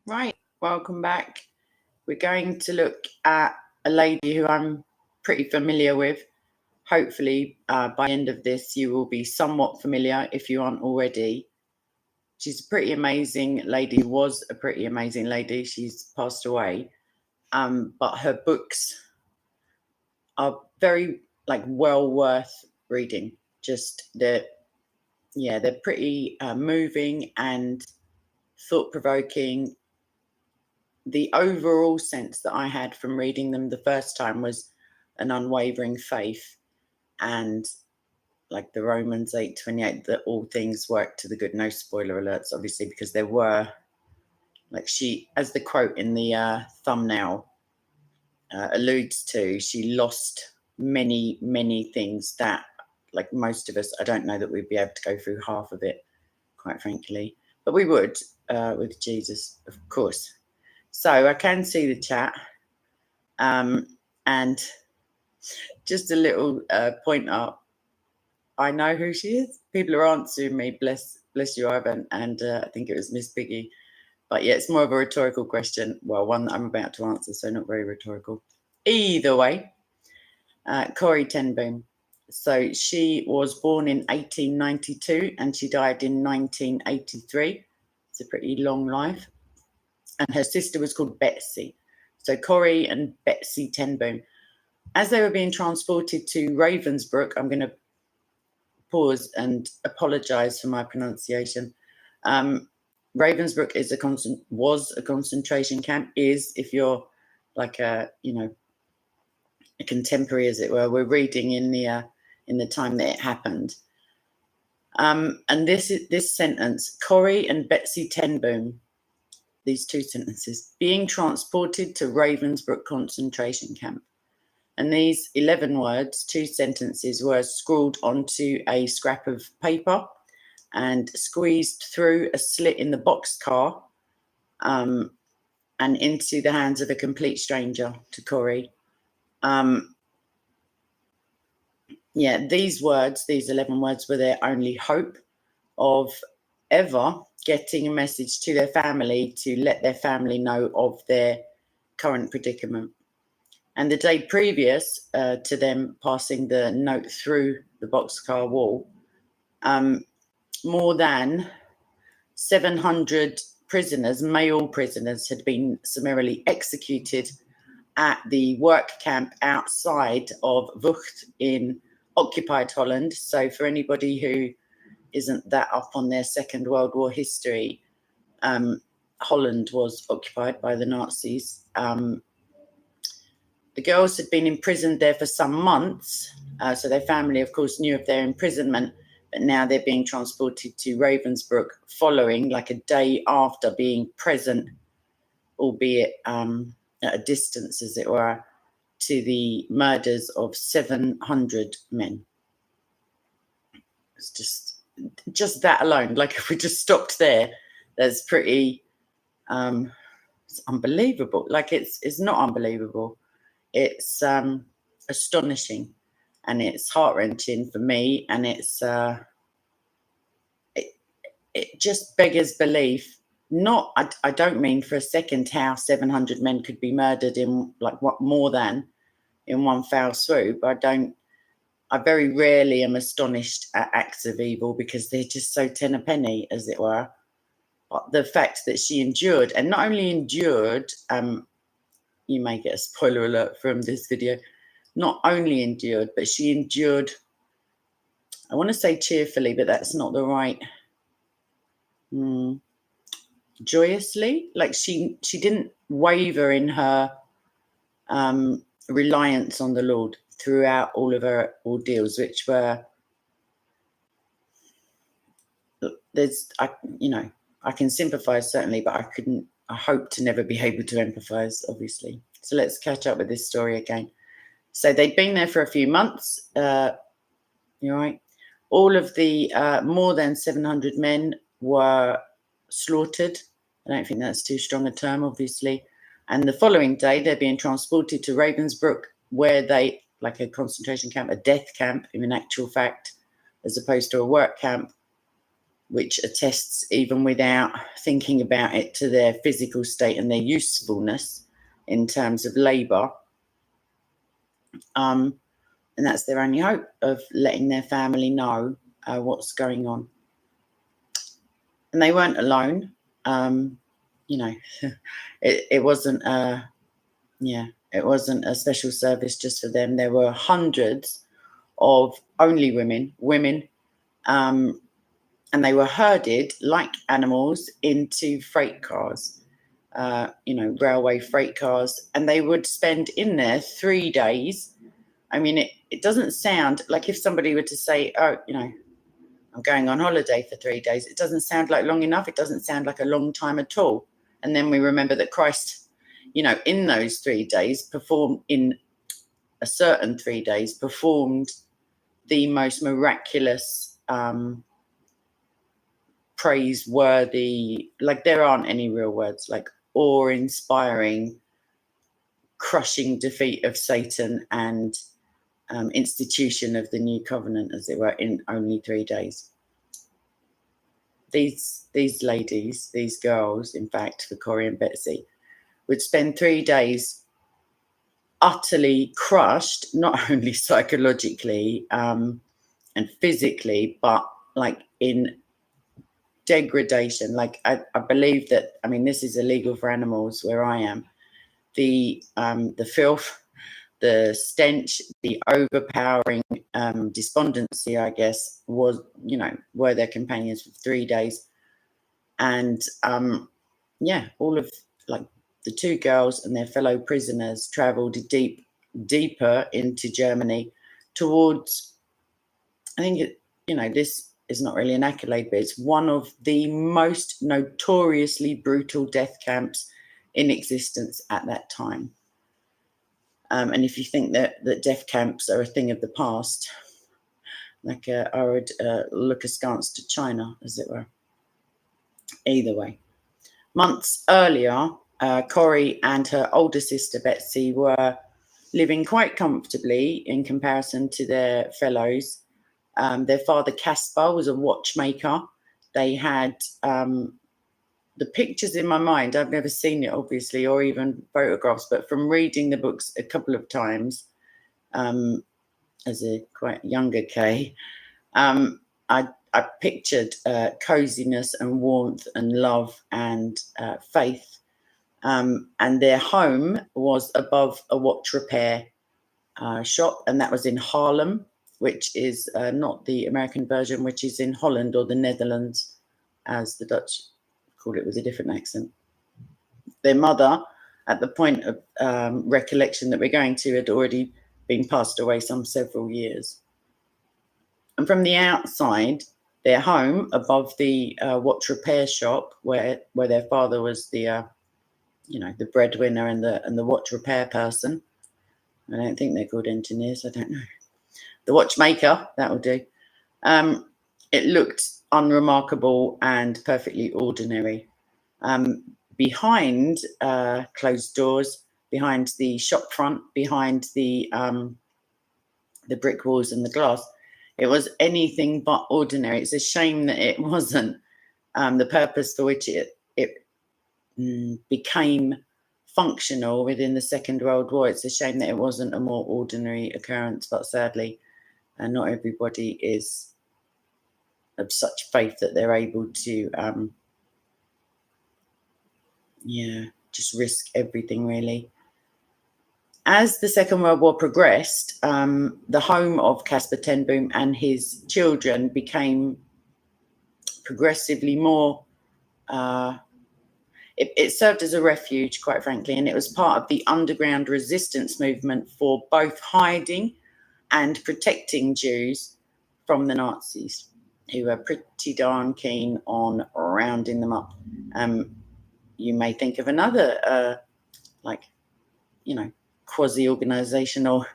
Right, welcome back. We're going to look at a lady who I'm pretty familiar with. Hopefully, by the end of this, you will be somewhat familiar if you aren't already. She's a pretty amazing lady, was a pretty amazing lady. She's passed away. But her books are very well worth reading. Just they're pretty moving and thought-provoking. The overall sense that I had from reading them the first time was an unwavering faith, and like the Romans 8:28, that all things work to the good. No spoiler alerts, obviously, because there were, she, as the quote in the thumbnail alludes to, she lost many things that, like most of us, I don't know that we'd be able to go through half of it, quite frankly, but we would with Jesus, of course. So I can see the chat, and just a little point up. I know who she is. People are answering me. Bless you, Ivan, and I think it was Miss Piggy. But yeah, it's more of a rhetorical question. Well, one that I'm about to answer, so not very rhetorical. Either way, Corrie ten Boom. So she was born in 1892 and she died in 1983. It's a pretty long life. And her sister was called Betsy. So Corrie and Betsy ten Boom. As they were being transported to Ravensbrück, I'm going to pause and apologise for my pronunciation. Ravensbrück was a concentration camp. If you're like a contemporary, as it were. We're reading in the time that it happened. And this sentence, Corrie and Betsy ten Boom. These two sentences, being transported to Ravensbrück concentration camp. And these 11 words, two sentences, were scrawled onto a scrap of paper and squeezed through a slit in the boxcar and into the hands of a complete stranger to Corrie. These 11 words, were their only hope of ever getting a message to their family to let their family know of their current predicament. And the day previous to them passing the note through the boxcar wall, more than 700 prisoners, male prisoners, had been summarily executed at the work camp outside of Vught in occupied Holland. So for anybody who isn't that up on their Second World War history, Holland was occupied by the Nazis. The girls had been imprisoned there for some months, so their family, of course, knew of their imprisonment, but now they're being transported to Ravensbrück following, like a day after being present, albeit at a distance, as it were, to the murders of 700 men. It's just that alone. Like, if we just stopped there, that's pretty it's unbelievable. Like, it's not unbelievable. It's astonishing, and it's heart-wrenching for me, and it's it just beggars belief. I don't mean for a second how 700 men could be murdered in more than in one foul swoop. I very rarely am astonished at acts of evil because they're just so ten a penny, as it were. But the fact that she endured, and not only endured, you may get a spoiler alert from this video, not only endured, but she endured, I want to say cheerfully, but that's not the right, joyously. Like, she didn't waver in her reliance on the Lord throughout all of her ordeals, which were, I can sympathize certainly, but I hope to never be able to empathize, obviously. So let's catch up with this story again. So they'd been there for a few months. You're right. All of the more than 700 men were slaughtered. I don't think that's too strong a term, obviously. And the following day, they're being transported to Ravensbrück, where they, like a concentration camp, a death camp in actual fact, as opposed to a work camp. which attests, even without thinking about it, to their physical state and their usefulness in terms of labour. And that's their only hope of letting their family know what's going on. And they weren't alone. It wasn't it wasn't a special service just for them. There were hundreds of only women, and they were herded like animals into freight cars, railway freight cars, and they would spend in there 3 days. I mean, it doesn't sound like, if somebody were to say, oh, I'm going on holiday for 3 days, it doesn't sound like long enough. It doesn't sound like a long time at all. And then we remember that Christ, in those 3 days, performed the most miraculous, praiseworthy, like there aren't any real words, like awe-inspiring, crushing defeat of Satan and institution of the new covenant, as it were, in only 3 days. These ladies, these girls, in fact, for Corrie and Betsy, would spend 3 days utterly crushed, not only psychologically and physically, but like in degradation. Like I believe that, I mean, this is illegal for animals where I am. The filth, the stench, the overpowering despondency, I guess, were their companions for 3 days. And all of, like, the two girls and their fellow prisoners travelled deeper into Germany towards, I think this is not really an accolade, but it's one of the most notoriously brutal death camps in existence at that time. And if you think that death camps are a thing of the past, like I would look askance to China, as it were. Either way, months earlier, Corrie and her older sister Betsy were living quite comfortably in comparison to their fellows. Their father Caspar was a watchmaker. They had the pictures in my mind. I've never seen it, obviously, or even photographs, but from reading the books a couple of times as a quite younger Kay, I pictured coziness and warmth and love and faith. And their home was above a watch repair shop, and that was in Haarlem, which is not the American version, which is in Holland or the Netherlands, as the Dutch call it with a different accent. Their mother, at the point of recollection that we're going to, had already been passed away some several years. And from the outside, their home above the watch repair shop, where their father was the the breadwinner and the watch repair person. I don't think they're called engineers. I don't know. The watchmaker, that will do. It looked unremarkable and perfectly ordinary. Behind closed doors, behind the shop front, behind the brick walls and the glass, it was anything but ordinary. It's a shame that it wasn't the purpose for which it became functional within the Second World War. It's a shame that it wasn't a more ordinary occurrence, but sadly, not everybody is of such faith that they're able to just risk everything, really. As the Second World War progressed, the home of Caspar ten Boom and his children became progressively more it served as a refuge, quite frankly, and it was part of the underground resistance movement for both hiding and protecting Jews from the Nazis, who were pretty darn keen on rounding them up. You may think of another, quasi-organizational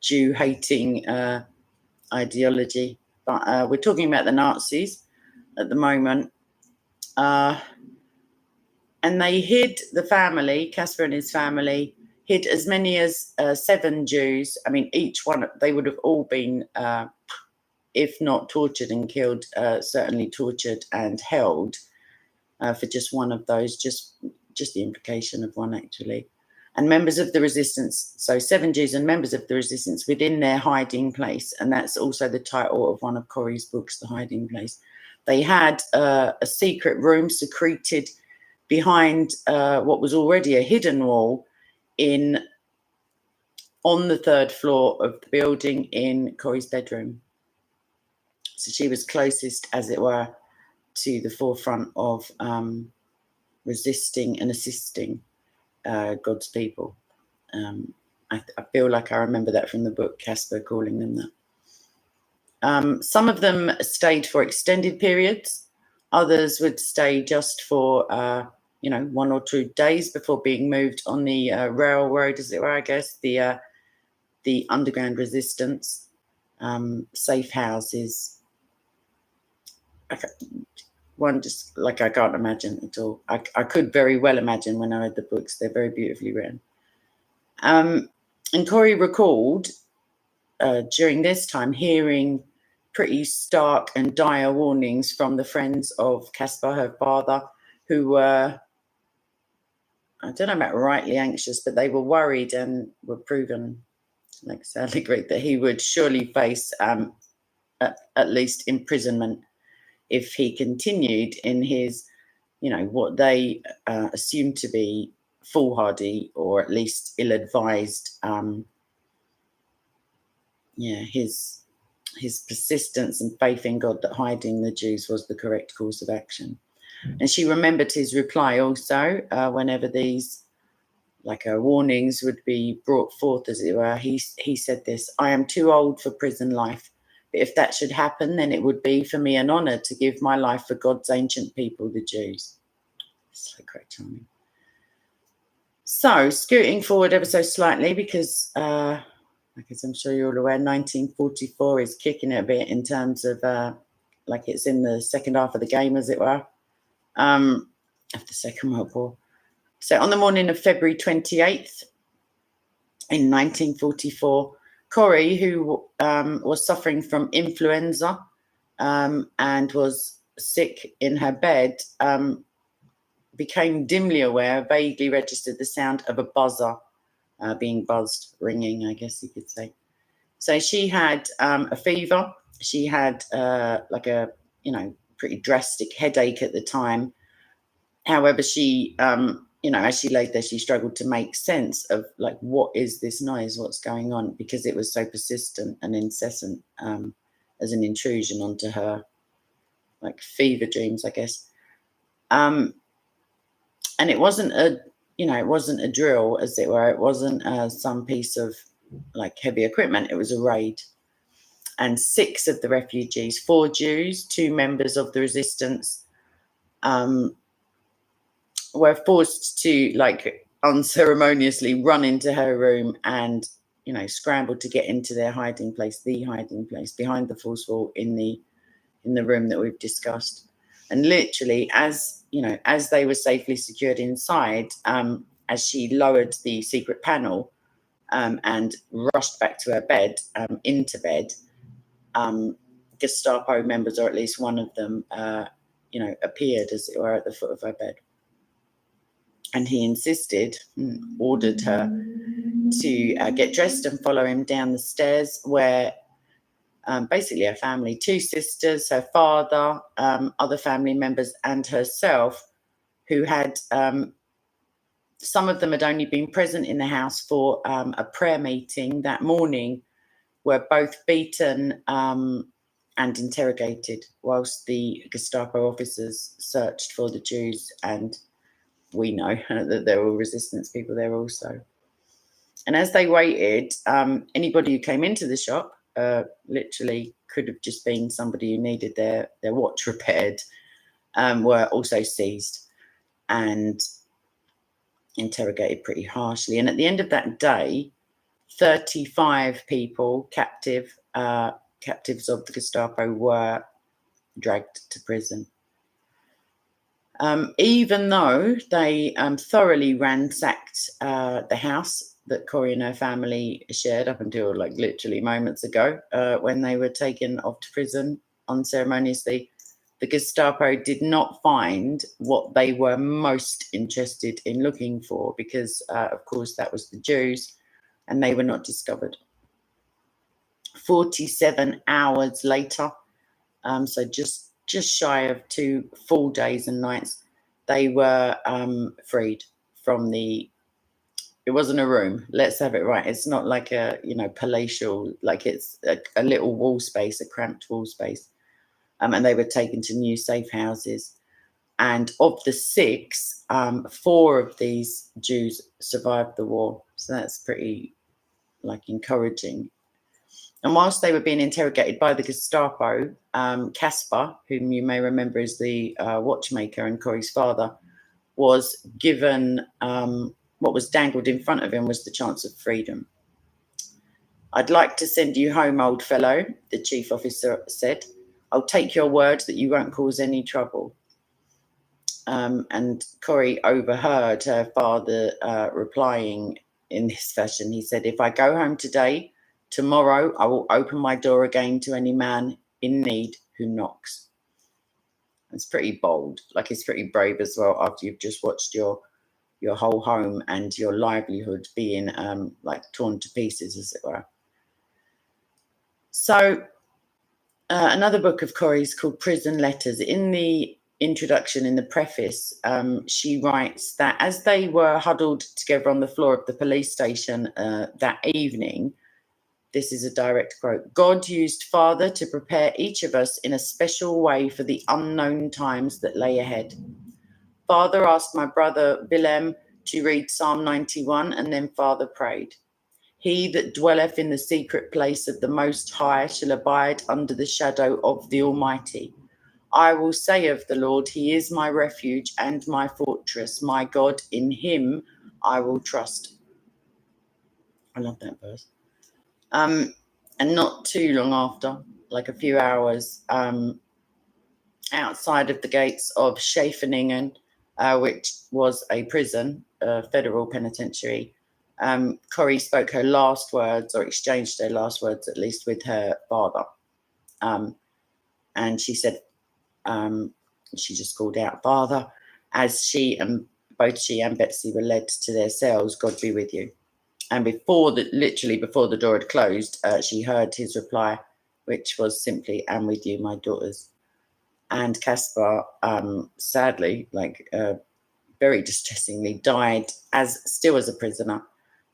Jew-hating ideology, but we're talking about the Nazis at the moment. And they hid the family, Caspar and his family, hid as many as 7 Jews. I mean, each one, they would have all been if not tortured and killed, certainly tortured and held for just one of those, just the implication of one, actually. And members of the resistance, so 7 Jews and members of the resistance within their hiding place, and that's also the title of one of Corrie's books, The Hiding Place. They had a secret room secreted behind what was already a hidden wall on the 3rd floor of the building in Corrie's bedroom. So she was closest, as it were, to the forefront of resisting and assisting God's people. I feel like I remember that from the book, Casper calling them that. Some of them stayed for extended periods. Others would stay just for, 1 or 2 days before being moved on the railroad, as it were, I guess, the underground resistance, safe houses. One just, like, I can't imagine at all. I could very well imagine when I read the books. They're very beautifully written. And Corrie recalled during this time hearing pretty stark and dire warnings from the friends of Caspar, her father, who were, I don't know about rightly anxious, but they were worried and were proven, like sadly great, that he would surely face at least imprisonment if he continued in his, what they assumed to be foolhardy or at least ill-advised, his persistence and faith in God that hiding the Jews was the correct course of action. And she remembered his reply also whenever these warnings would be brought forth, as it were. He said this: "I am too old for prison life. But if that should happen, then it would be for me an honour to give my life for God's ancient people, the Jews." So quite charming. So, scooting forward ever so slightly, because I'm sure you're all aware, 1944 is kicking it a bit in terms of, it's in the second half of the game, as it were, of the Second World War. So, on the morning of February 28th in 1944, Corrie, who was suffering from influenza and was sick in her bed, became dimly aware, vaguely registered the sound of a buzzer being buzzed, ringing, I guess you could say. So she had a fever. She had a pretty drastic headache at the time. However, she as she laid there, she struggled to make sense of what is this noise, what's going on, because it was so persistent and incessant as an intrusion onto her fever dreams, I guess. And it wasn't a drill, as it were. It wasn't some piece of heavy equipment. It was a raid. And 6 of the refugees, 4 Jews, 2 members of the resistance, were forced to unceremoniously run into her room and scrambled to get into their hiding place, behind the false wall in the room that we've discussed. And literally, as they were safely secured inside, as she lowered the secret panel and rushed back to her bed, into bed, Gestapo members, or at least one of them, appeared, as it were, at the foot of her bed. And he ordered her to get dressed and follow him down the stairs, where basically her family, 2 sisters, her father, other family members, and herself, who had, some of them had only been present in the house for a prayer meeting that morning, were both beaten and interrogated whilst the Gestapo officers searched for the Jews. And we know that there were resistance people there also. And as they waited, anybody who came into the shop, literally could have just been somebody who needed their watch repaired, were also seized and interrogated pretty harshly. And at the end of that day, 35 people, captives of the Gestapo, were dragged to prison. Even though they thoroughly ransacked the house, that Corrie and her family shared up until like literally moments ago, when they were taken off to prison unceremoniously, the Gestapo did not find what they were most interested in looking for, because, of course, that was the Jews, and they were not discovered. 47 hours later, so just shy of 2 full days and nights, they were freed from the. It wasn't a room. Let's have it right. It's not like a palatial, like it's a little wall space, a cramped wall space, and they were taken to new safe houses. And of the 6, 4 of these Jews survived the war, so that's pretty encouraging. And whilst they were being interrogated by the Gestapo, Caspar, whom you may remember is the watchmaker and Corrie's father, was given what was dangled in front of him was the chance of freedom. "I'd like to send you home, old fellow," the chief officer said. "I'll take your word that you won't cause any trouble." And Corrie overheard her father replying in this fashion. He said, "If I go home today, tomorrow I will open my door again to any man in need who knocks." It's pretty bold. It's pretty brave as well, after you've just watched your whole home and your livelihood being torn to pieces, as it were. So another book of Corrie's called Prison Letters. In the introduction, in the preface, she writes that as they were huddled together on the floor of the police station that evening, this is a direct quote, "God used Father to prepare each of us in a special way for the unknown times that lay ahead. Father asked my brother Willem to read Psalm 91, and then Father prayed. He that dwelleth in the secret place of the Most High shall abide under the shadow of the Almighty. I will say of the Lord, he is my refuge and my fortress, my God, in him I will trust." I love that verse. And not too long after, a few hours, outside of the gates of Scheveningen, which was a prison, a federal penitentiary, Corrie spoke her last words, or exchanged her last words at least, with her father. And she said, she just called out, "Father," as both she and Betsy were led to their cells, "God be with you." And literally before the door had closed, she heard his reply, which was simply, "And with you, my daughters." And Caspar, sadly, very distressingly, died still as a prisoner,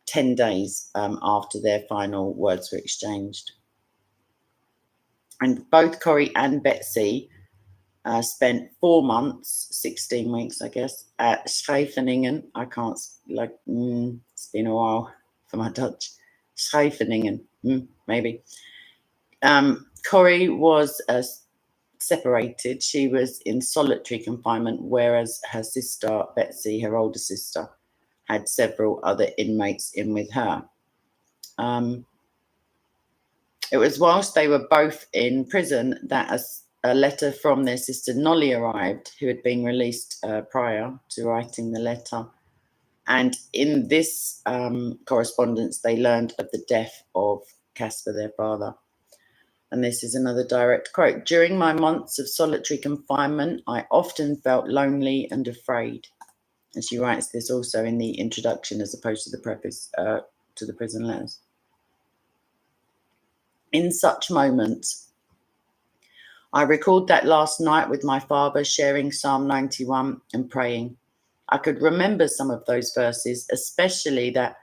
10 days after their final words were exchanged. And both Corrie and Betsy spent 4 months, 16 weeks, I guess, at Scheveningen. I can't, it's been a while for my Dutch. Scheveningen, maybe. Corrie was separated. She was in solitary confinement, whereas her sister, Betsy, her older sister, had several other inmates in with her. It was whilst they were both in prison that a letter from their sister Nolly arrived, who had been released prior to writing the letter. And in this correspondence, they learned of the death of Caspar, their father. And this is another direct quote. "During my months of solitary confinement, I often felt lonely and afraid." And she writes this also in the introduction, as opposed to the preface to the prison letters. "In such moments, I recalled that last night with my father, sharing Psalm 91 and praying. I could remember some of those verses, especially that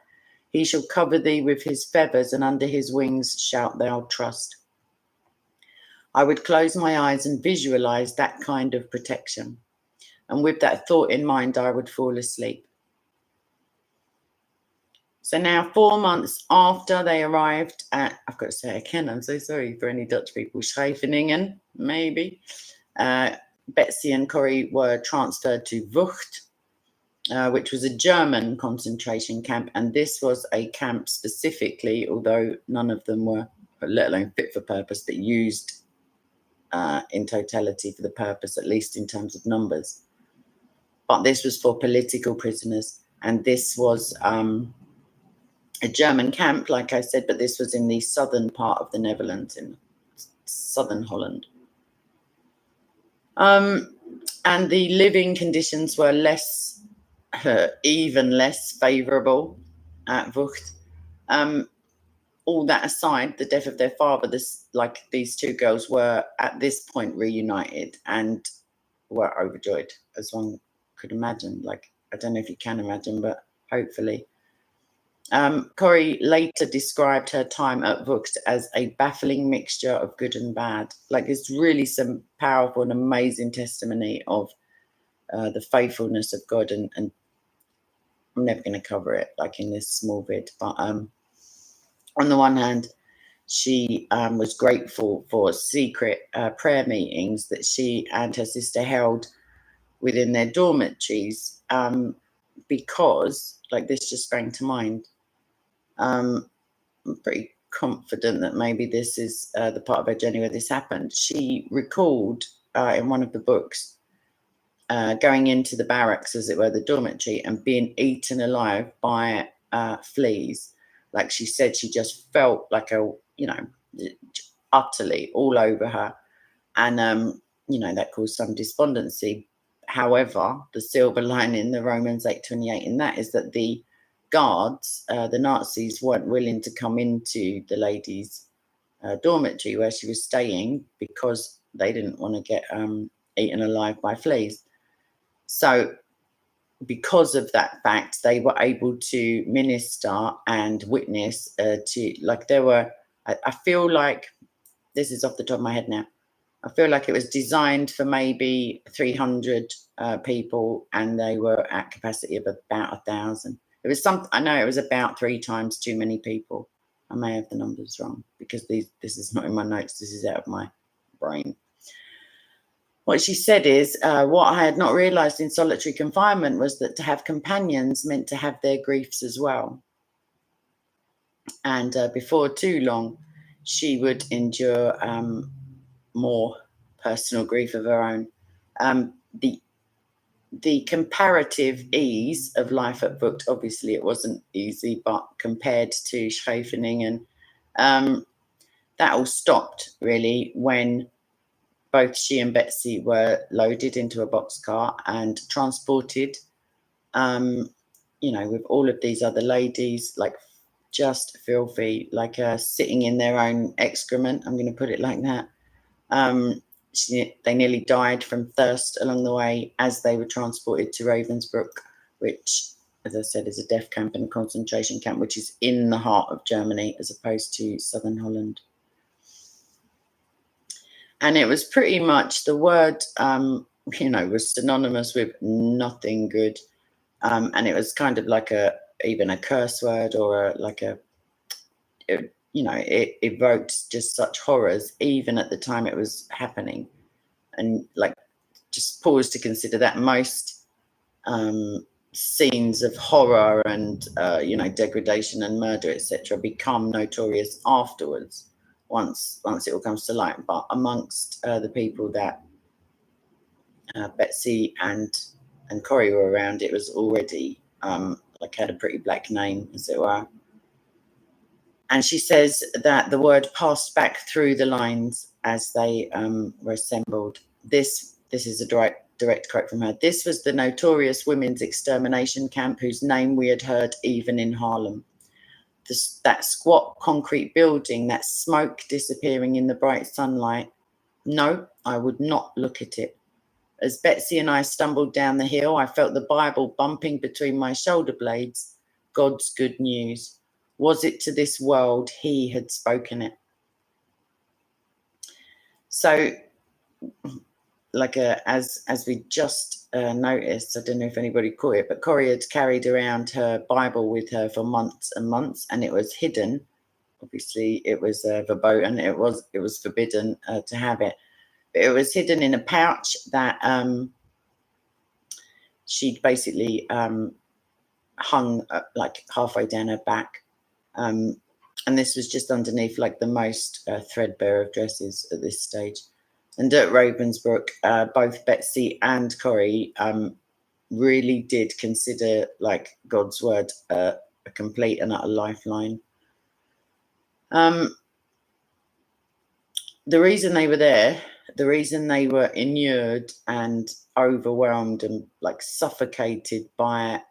he shall cover thee with his feathers, and under his wings shalt thou trust. I would close my eyes and visualize that kind of protection. And with that thought in mind, I would fall asleep." So now 4 months after they arrived at, I've got to say it again, I'm so sorry for any Dutch people, Scheveningen, maybe. Betsy and Corrie were transferred to Vught, which was a German concentration camp. And this was a camp specifically, although none of them were, let alone fit for purpose, but used in totality for the purpose, at least in terms of numbers. But this was for political prisoners, and this was a German camp, like I said, but this was in the southern part of the Netherlands, in southern Holland. And the living conditions were even less favourable at Vught. All that aside, the death of their father, these two girls were at this point reunited and were overjoyed, as one could imagine. Like, I don't know if you can imagine, but hopefully. Corrie later described her time at Vught as a baffling mixture of good and bad. Like, it's really some powerful and amazing testimony of the faithfulness of God, and I'm never going to cover it like in this small vid, but on the one hand, she was grateful for secret prayer meetings that she and her sister held within their dormitories, because, like, this just sprang to mind. I'm pretty confident that maybe this is the part of her journey where this happened. She recalled in one of the books going into the barracks, as it were, the dormitory, and being eaten alive by fleas. Like, she said, she just felt like utterly all over her. And, that caused some despondency. However, the silver lining, the Romans 8:28, in that is that the guards, the Nazis, weren't willing to come into the lady's dormitory where she was staying, because they didn't want to get eaten alive by fleas. So because of that fact, they were able to minister and witness I feel like, this is off the top of my head now, I feel like it was designed for maybe 300 people, and they were at capacity of about 1,000. I know it was about 3 times too many people. I may have the numbers wrong, because this is not in my notes. This is out of my brain. What she said is, what I had not realised in solitary confinement was that to have companions meant to have their griefs as well. And before too long, she would endure more personal grief of her own. The comparative ease of life at Vught, obviously it wasn't easy, but compared to Scheveningen, that all stopped really when both she and Betsy were loaded into a boxcar and transported, with all of these other ladies, like, just filthy, like sitting in their own excrement. I'm going to put it like that. They nearly died from thirst along the way as they were transported to Ravensbrück, which, as I said, is a death camp and a concentration camp, which is in the heart of Germany as opposed to southern Holland. And it was pretty much, the word, was synonymous with nothing good. And it was kind of like even a curse word, or it evoked just such horrors, even at the time it was happening. And, like, just pause to consider that most scenes of horror and, degradation and murder, etc., become notorious afterwards, once it all comes to light. But amongst the people that Betsy and Corrie were around, it was already had a pretty black name, as it were. And she says that the word passed back through the lines as they were assembled. This is a direct quote from her. This was the notorious women's extermination camp whose name we had heard even in Haarlem. That squat concrete building, that smoke disappearing in the bright sunlight. No, I would not look at it. As Betsy and I stumbled down the hill, I felt the Bible bumping between my shoulder blades. God's good news. Was it to this world he had spoken it? So, as we just noticed, I don't know if anybody caught it, but Corrie had carried around her Bible with her for months and months, and it was hidden. Obviously, it was verboten. It was forbidden to have it. But it was hidden in a pouch that she'd basically hung like halfway down her back. And this was just underneath, like, the most threadbare of dresses at this stage. And at Ravensbrück, both Betsy and Corrie really did consider, like, God's word a complete and utter lifeline. The reason they were there, the reason they were inured and overwhelmed and like suffocated by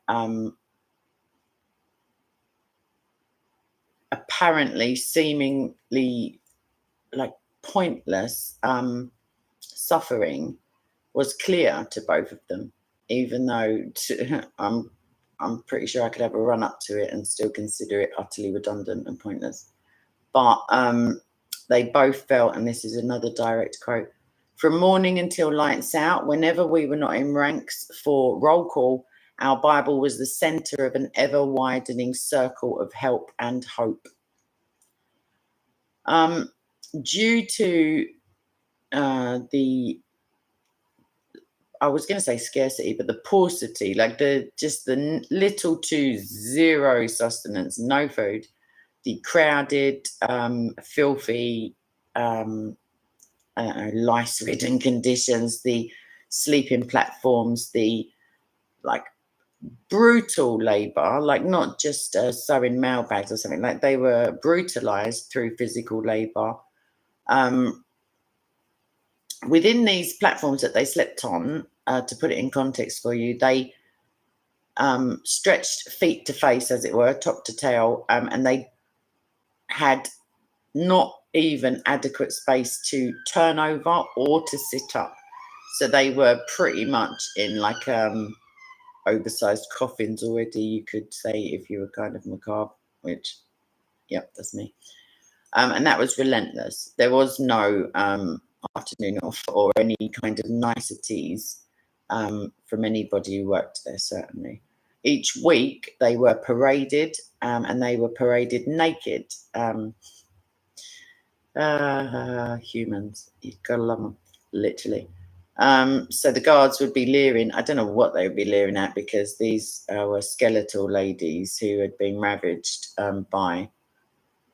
apparently seemingly like pointless suffering was clear to both of them, even though I'm pretty sure I could have a run up to it and still consider it utterly redundant and pointless. But they both felt, and this is another direct quote, from morning until lights out, whenever we were not in ranks for roll call, our Bible was the center of an ever widening circle of help and hope. Due to the, I was going to say scarcity, but the paucity, like the little to zero sustenance, no food, the crowded, filthy, lice-ridden conditions, the sleeping platforms, the like brutal labour, like not just sewing mailbags or something, like they were brutalised through physical labour. Within these platforms that they slept on, to put it in context for you, they stretched feet to face, as it were, top to tail, and they had not even adequate space to turn over or to sit up. So they were pretty much in like oversized coffins already, you could say, if you were kind of macabre, which, yep, that's me. And that was relentless. There was no afternoon off or any kind of niceties from anybody who worked there, certainly. Each week they were paraded, and they were paraded naked. Humans, you've got to love them, literally. So the guards would be leering. I don't know what they would be leering at, because these were skeletal ladies who had been ravaged by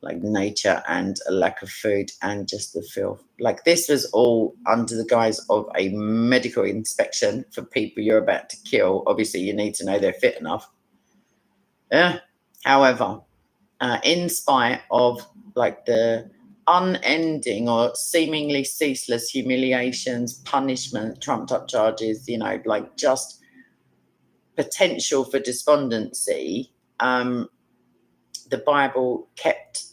like nature and a lack of food and just the filth. Like this was all under the guise of a medical inspection for people you're about to kill. Obviously, you need to know they're fit enough. However, in spite of like the unending or seemingly ceaseless humiliations, punishment, trumped up charges, you know, like just potential for despondency, the Bible kept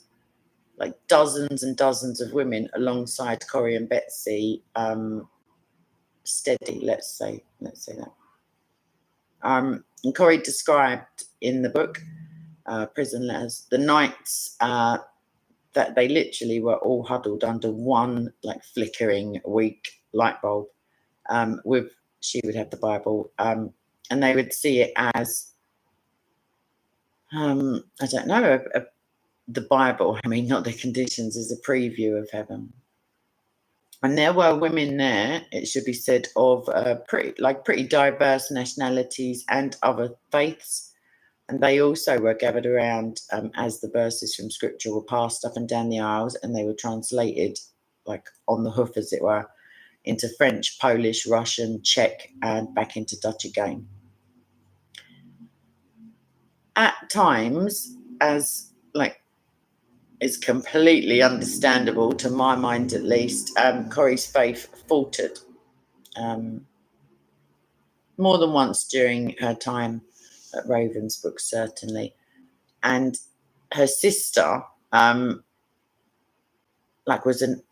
like dozens and dozens of women alongside Corrie and Betsy steady, let's say that. And Corrie described in the book, Prison Letters, the nights that they literally were all huddled under one like flickering weak light bulb. She would have the Bible, and they would see it as I don't know, the Bible, I mean, not the conditions, as a preview of heaven. And there were women there, it should be said, of pretty diverse nationalities and other faiths. And they also were gathered around as the verses from scripture were passed up and down the aisles, and they were translated like on the hoof, as it were, into French, Polish, Russian, Czech, and back into Dutch again. At times, as like it's completely understandable to my mind at least, Corrie's faith faltered more than once during her time at Ravensbrück, certainly. And her sister like was an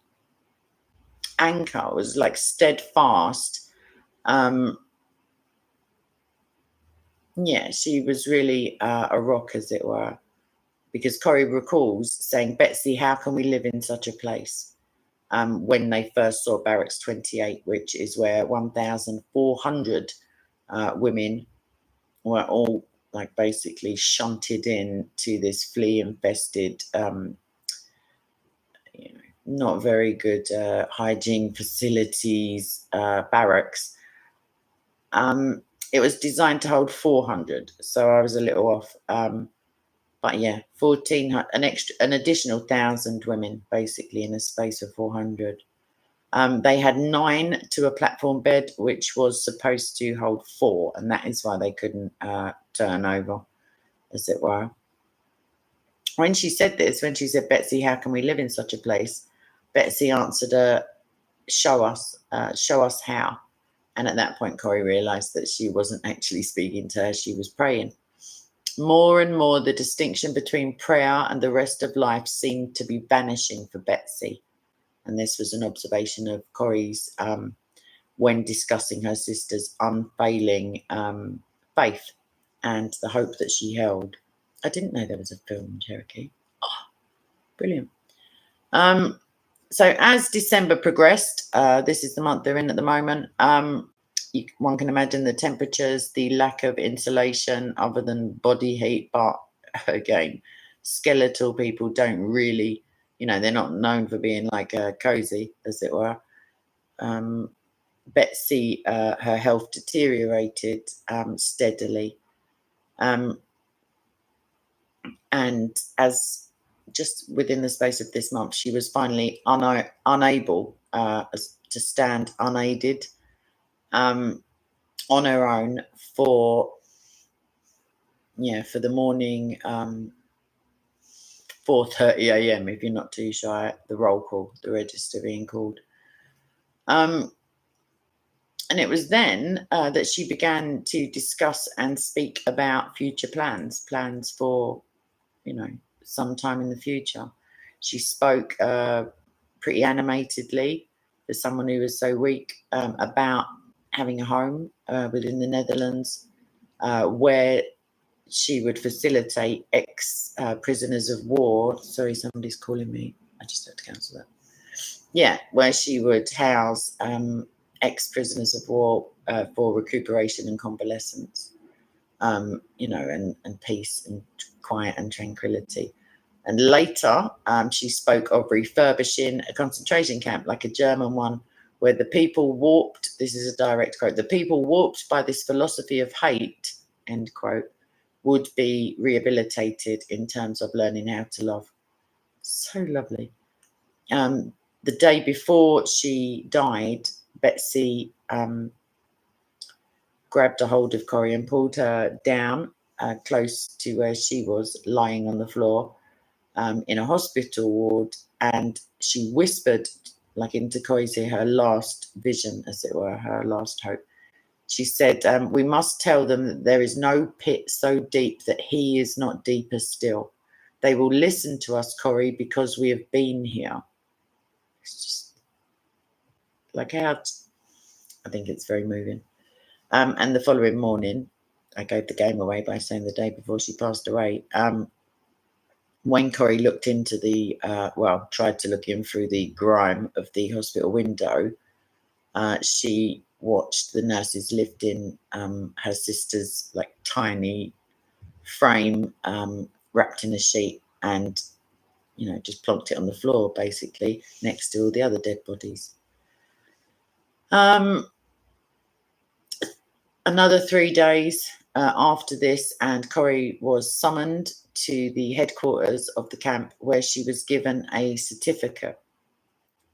anchor, was like steadfast. Yeah, she was really a rock, as it were. Because Corrie recalls saying, Betsy, how can we live in such a place? When they first saw Barracks 28, which is where 1,400 women were all like basically shunted in to this flea-infested, not very good hygiene facilities, barracks. It was designed to hold 400, so I was a little off. But yeah, 1,400, an additional 1,000 women, basically in a space of 400. They had 9 to a platform bed, which was supposed to hold 4, and that is why they couldn't turn over, as it were. When she said this, when she said, Betsy, how can we live in such a place? Betsy answered her, show us how. And at that point, Corrie realised that she wasn't actually speaking to her, she was praying. More and more, the distinction between prayer and the rest of life seemed to be vanishing for Betsy. And this was an observation of Corrie's when discussing her sister's unfailing faith and the hope that she held. I didn't know there was a film in Cherokee. Oh, brilliant. So as December progressed, this is the month they're in at the moment, one can imagine the temperatures, the lack of insulation other than body heat, but again, skeletal people don't really, they're not known for being like cozy, as it were. Betsy, her health deteriorated steadily. And as just within the space of this month, she was finally unable to stand unaided on her own for the morning 4:30 a.m. if you're not too shy, the roll call, the register being called. And it was then that she began to discuss and speak about future plans for, sometime in the future. She spoke pretty animatedly for someone who was so weak about having a home within the Netherlands where she would facilitate ex-prisoners of war. Sorry, somebody's calling me. I just had to cancel that. Yeah, where she would house ex-prisoners of war for recuperation and convalescence, and peace and quiet and tranquility. And later, she spoke of refurbishing a concentration camp, like a German one, where the people warped, this is a direct quote, the people warped by this philosophy of hate, end quote, would be rehabilitated in terms of learning how to love. So lovely. The day before she died, Betsy grabbed a hold of Corrie and pulled her down close to where she was lying on the floor in a hospital ward, and she whispered like into Corrie's ear her last vision, as it were, her last hope. She said, we must tell them that there is no pit so deep that he is not deeper still. They will listen to us, Corrie, because we have been here. It's just like how, I think it's very moving. And the following morning, I gave the game away by saying the day before she passed away, when Corrie looked into tried to look in through the grime of the hospital window, she watched the nurses lift in her sister's like tiny frame wrapped in a sheet and, just plonked it on the floor, basically, next to all the other dead bodies. Another 3 days after this, and Corrie was summoned to the headquarters of the camp, where she was given a certificate.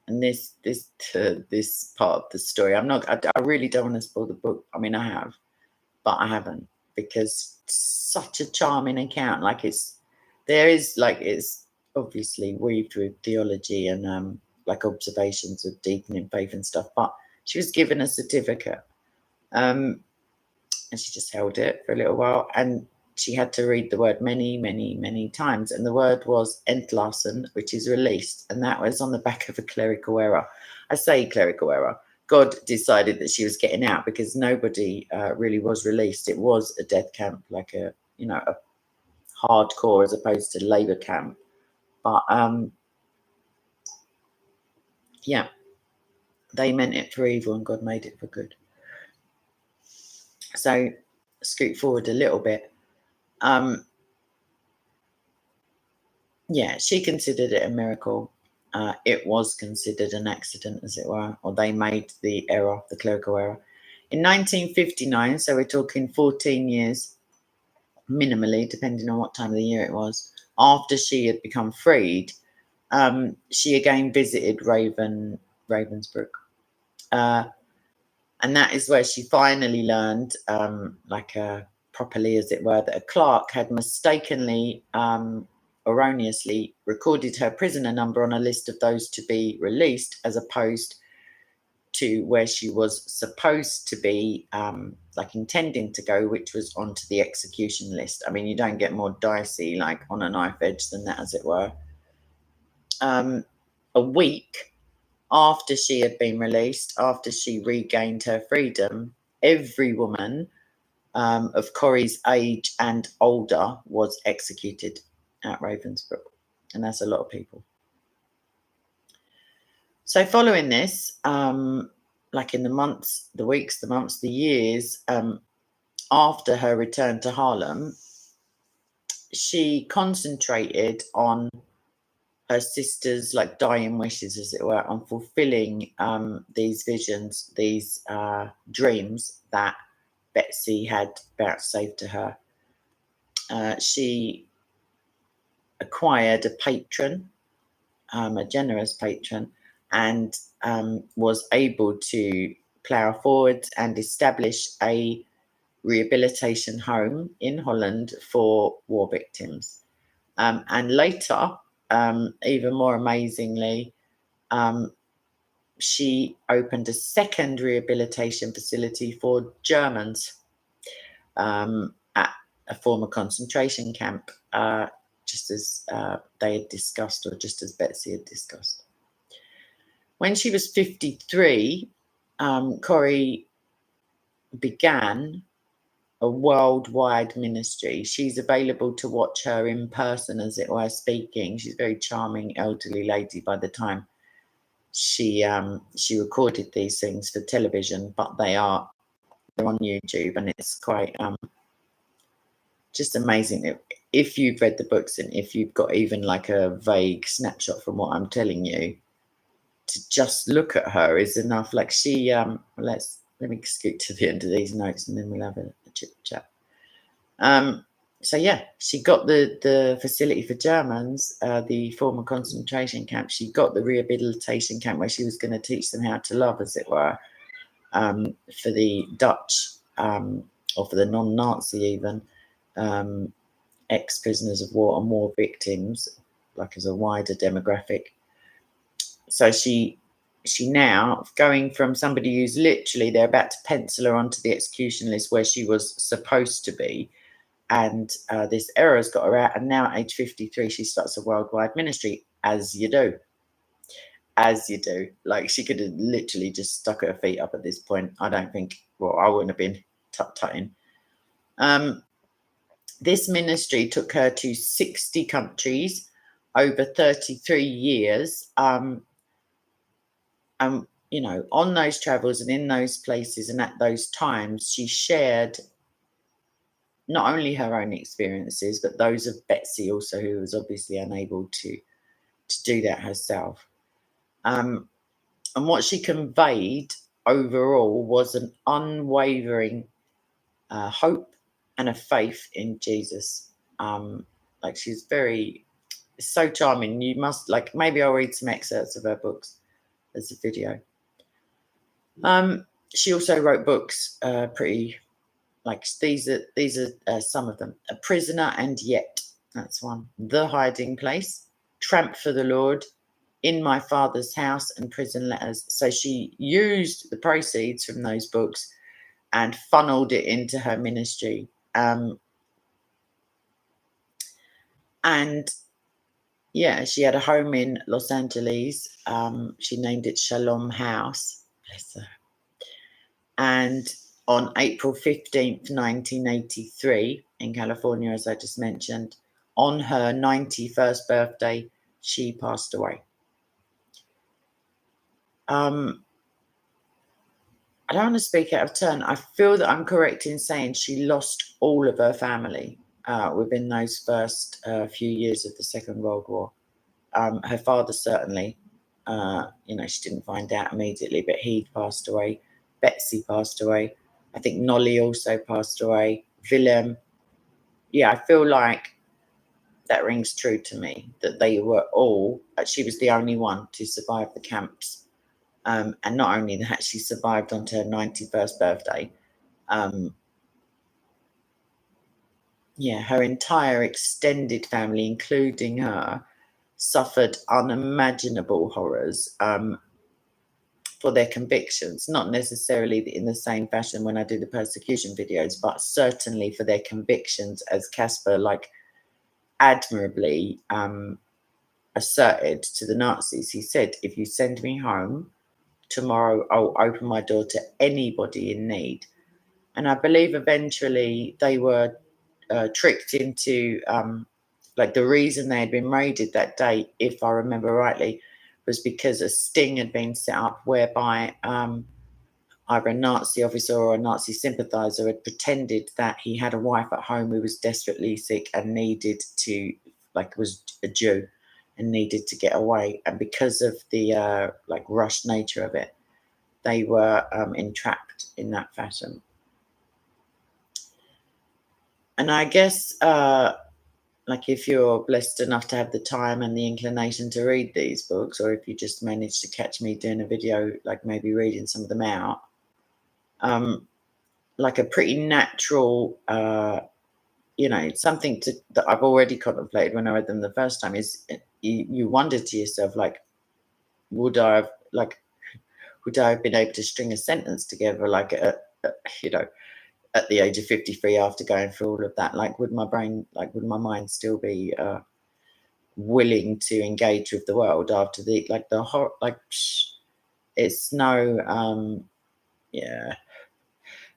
And this part of the story, I really don't want to spoil the book. I mean, I have, but I haven't, because it's such a charming account. Like it's obviously weaved with theology and like observations of deepening faith and stuff. But she was given a certificate. And she just held it for a little while, and she had to read the word many, many, many times. And the word was entlassen, which is released. And that was on the back of a clerical error. I say clerical error. God decided that she was getting out because nobody really was released. It was a death camp, like a hardcore as opposed to labor camp. But they meant it for evil and God made it for good. So scoot forward a little bit. She considered it a miracle. It was considered an accident, as it were, or they made the error, the clerical error. In 1959, so we're talking 14 years, minimally, depending on what time of the year it was, after she had become freed, she again visited Ravensbrück. And that is where she finally learned, properly, as it were, that a clerk had mistakenly erroneously recorded her prisoner number on a list of those to be released, as opposed to where she was supposed to be, like intending to go, which was onto the execution list. I mean, you don't get more dicey, like on a knife edge than that, as it were. A week after she had been released, after she regained her freedom, every woman of Corrie's age and older was executed at Ravensbrück. And that's a lot of people. So following this, like in the months, the weeks, the months, the years after her return to Haarlem, she concentrated on her sister's like dying wishes, as it were, on fulfilling these visions, these dreams that Betsy had vouchsafed to her. She acquired a patron, a generous patron, and was able to plough forward and establish a rehabilitation home in Holland for war victims. And later, even more amazingly, she opened a second rehabilitation facility for Germans at a former concentration camp, just as they had discussed, or just as Betsy had discussed. When she was 53, Corrie began a worldwide ministry. She's available to watch her in person, as it were, speaking. She's a very charming elderly lady by the time she recorded these things for television, but they're on YouTube, and it's quite just amazing. If you've read the books and if you've got even like a vague snapshot from what I'm telling you, to just look at her is enough. Like she, let me scoot to the end of these notes and then we'll have a chit chat. So yeah, she got the facility for Germans, the former concentration camp. She got the rehabilitation camp where she was going to teach them how to love, as it were, for the Dutch, or for the non-Nazi even, ex-prisoners of war and war victims, like as a wider demographic. So she now, going from somebody who's literally, they're about to pencil her onto the execution list where she was supposed to be, and this error has got her out, and now at age 53 she starts a worldwide ministry, as you do. Like she could have literally just stuck her feet up at this point. I don't think, well, I wouldn't have been tut-tutting. This ministry took her to 60 countries over 33 years. You know, on those travels and in those places and at those times, she shared not only her own experiences, but those of Betsy also, who was obviously unable to do that herself. And what she conveyed overall was an unwavering hope and a faith in Jesus. Like she's so charming. You must, like, maybe I'll read some excerpts of her books as a video. She also wrote books, pretty, like these are some of them. A Prisoner and Yet, that's one. The Hiding Place, Tramp for the Lord, In My Father's House, and Prison Letters. So she used the proceeds from those books and funneled it into her ministry. And yeah, she had a home in Los Angeles. She named it Shalom House. Bless her. And on April 15th, 1983, in California, as I just mentioned, on her 91st birthday, she passed away. I don't want to speak out of turn. I feel that I'm correct in saying she lost all of her family within those first few years of the Second World War. Her father certainly, she didn't find out immediately, but he passed away. Betsy passed away. I think Nolly also passed away. Willem. Yeah, I feel like that rings true to me, that they were all, she was the only one to survive the camps. And not only that, she survived onto her 91st birthday. her entire extended family, including her, suffered unimaginable horrors for their convictions, not necessarily in the same fashion when I do the persecution videos, but certainly for their convictions, as Casper admirably asserted to the Nazis. He said, if you send me home tomorrow, I'll open my door to anybody in need. And I believe eventually they were tricked into, the reason they had been raided that day, if I remember rightly, was because a sting had been set up whereby either a Nazi officer or a Nazi sympathizer had pretended that he had a wife at home who was desperately sick and needed to, was a Jew and needed to get away. And because of the rushed nature of it, they were entrapped in that fashion. And I guess, if you're blessed enough to have the time and the inclination to read these books, or if you just manage to catch me doing a video, maybe reading some of them out, a pretty natural, something that I've already contemplated when I read them the first time is you wonder to yourself, would I have been able to string a sentence together, at the age of 53 after going through all of that? Would my mind still be willing to engage with the world after the horror? It's no,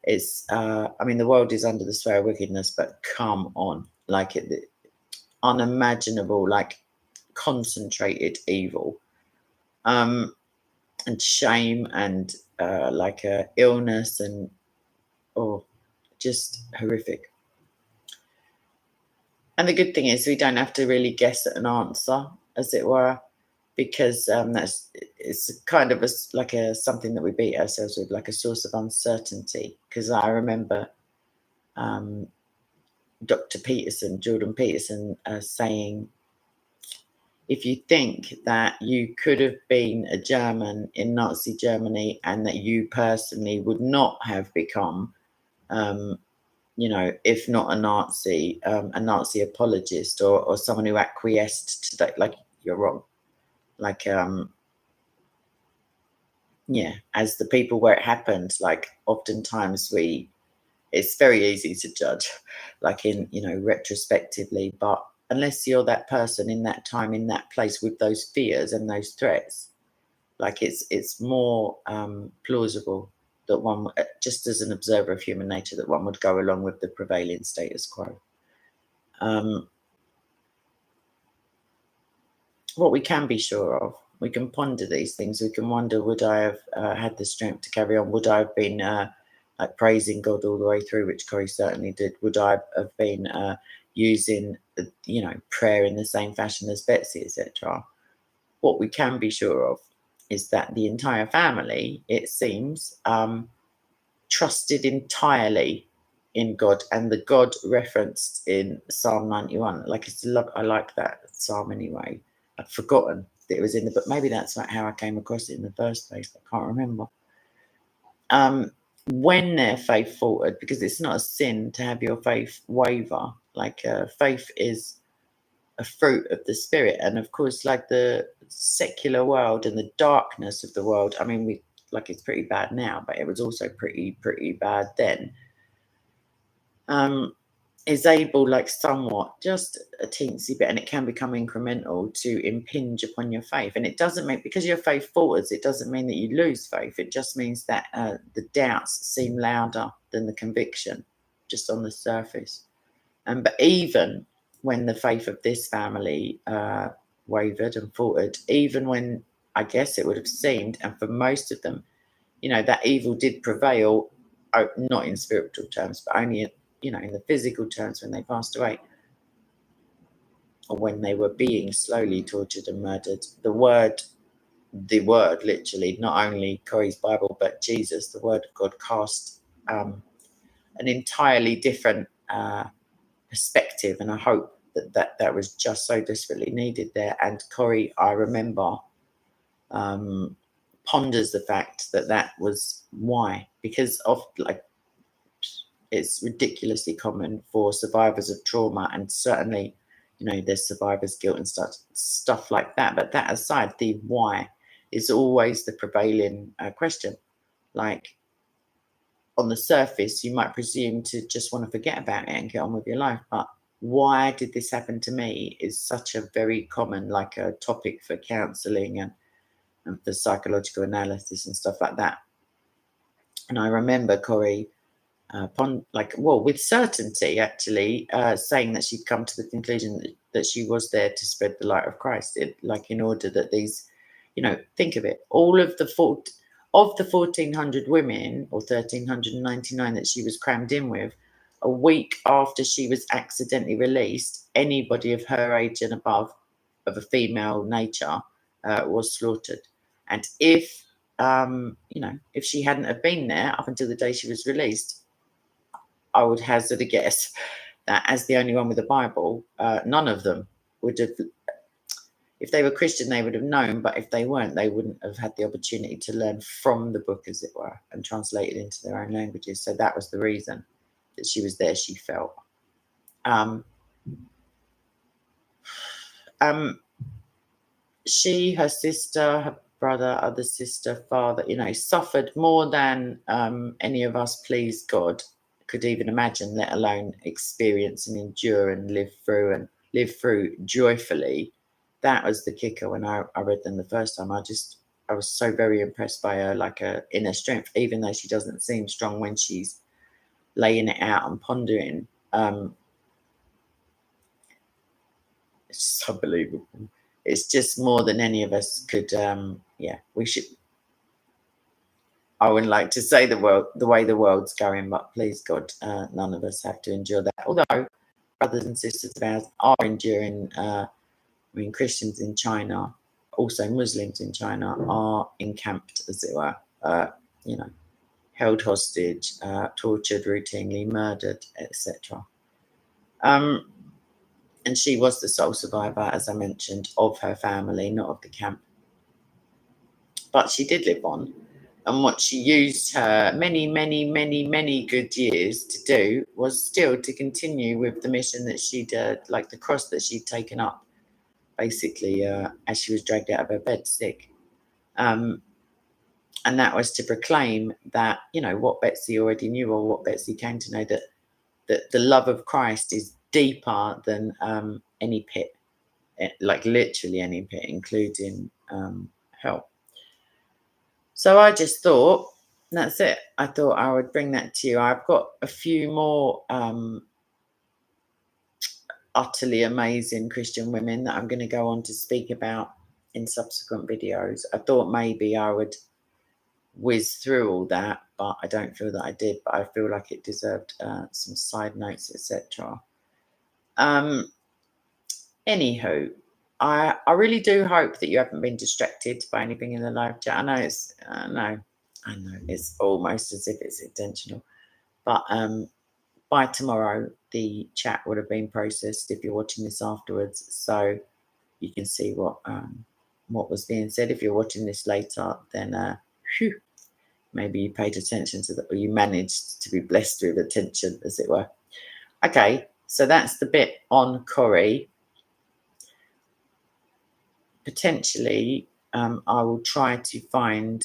it's the world is under the sway of wickedness, but come on, unimaginable, concentrated evil, and shame, and illness, and just horrific. And the good thing is we don't have to really guess at an answer, as it were, because it's kind of something that we beat ourselves with, like a source of uncertainty. Because I remember Dr. Jordan Peterson, saying, if you think that you could have been a German in Nazi Germany and that you personally would not have become, if not a Nazi apologist or someone who acquiesced to that, you're wrong. As the people where it happened, oftentimes it's very easy to judge, retrospectively, but unless you're that person in that time, in that place, with those fears and those threats, it's more plausible that one, just as an observer of human nature, that one would go along with the prevailing status quo. What we can be sure of, we can ponder these things. We can wonder, would I have had the strength to carry on? Would I have been praising God all the way through, which Corrie certainly did? Would I have been using, prayer in the same fashion as Betsy, etc.? What we can be sure of is that the entire family, it seems, trusted entirely in God, and the God referenced in Psalm 91. I like that psalm anyway. I'd forgotten that it was in the book. Maybe that's how I came across it in the first place. I can't remember. When their faith faltered, because it's not a sin to have your faith waver. Faith is a fruit of the Spirit, and of course, the secular world and the darkness of the world. It's pretty bad now, but it was also pretty bad then. Is able, somewhat, just a teensy bit, and it can become incremental, to impinge upon your faith. And it doesn't mean, because your faith falters, it doesn't mean that you lose faith. It just means that the doubts seem louder than the conviction, just on the surface. But even when the faith of this family wavered and faltered, even when I guess it would have seemed, and for most of them, that evil did prevail, not in spiritual terms, but only in the physical terms, when they passed away, or when they were being slowly tortured and murdered. The word literally, not only Corrie's Bible, but Jesus, the word of God, cast an entirely different perspective, and I hope that was just so desperately needed there. And Corrie, I remember, ponders the fact that was why, because of it's ridiculously common for survivors of trauma, and certainly, there's survivor's guilt and stuff like that. But that aside, the why is always the prevailing question. Like, on the surface, you might presume to just want to forget about it and get on with your life, but why did this happen to me is such a very common, like, a topic for counselling and for psychological analysis and stuff like that. And I remember Corrie, with certainty, actually, saying that she'd come to the conclusion that she was there to spread the light of Christ, in order that these, think of it, all of the 1,400 women, or 1,399, that she was crammed in with, a week after she was accidentally released, anybody of her age and above, of a female nature, was slaughtered. And if she hadn't have been there up until the day she was released, I would hazard a guess that, as the only one with a Bible, none of them would have. If they were Christian, they would have known, but if they weren't, they wouldn't have had the opportunity to learn from the book, as it were, and translate it into their own languages. So that was the reason that she was there, she felt. She, her sister, her brother, other sister, father, suffered more than any of us, please God, could even imagine, let alone experience and endure and live through joyfully. That was the kicker when I read them the first time. I was so very impressed by her, like, her inner strength, even though she doesn't seem strong when she's laying it out and pondering. It's unbelievable. It's just more than any of us could. We should. I wouldn't like to say the way the world's going, but please God, none of us have to endure that. Although brothers and sisters of ours are enduring. Christians in China, also Muslims in China, are encamped, as it were, held hostage, tortured routinely, murdered, etc. And she was the sole survivor, as I mentioned, of her family, not of the camp. But she did live on. And what she used her many, many, many, many good years to do was still to continue with the mission that she'd, like the cross that she'd taken up, basically, as she was dragged out of her bed sick. And that was to proclaim that, what Betsy already knew, or what Betsy came to know, that the love of Christ is deeper than any pit, like literally any pit, including hell. So I just thought, that's it. I thought I would bring that to you. I've got a few more utterly amazing Christian women that I'm going to go on to speak about in subsequent videos. I thought maybe I would whiz through all that, but I don't feel that I did. But I feel like it deserved some side notes, etc. Anywho, I really do hope that you haven't been distracted by anything in the live chat. I know it's almost as if it's intentional, but by tomorrow the chat would have been processed if you're watching this afterwards, so you can see what was being said. If you're watching this later, then maybe you paid attention to that, or you managed to be blessed with attention, as it were. Okay, so that's the bit on Corrie. Potentially, I will try to find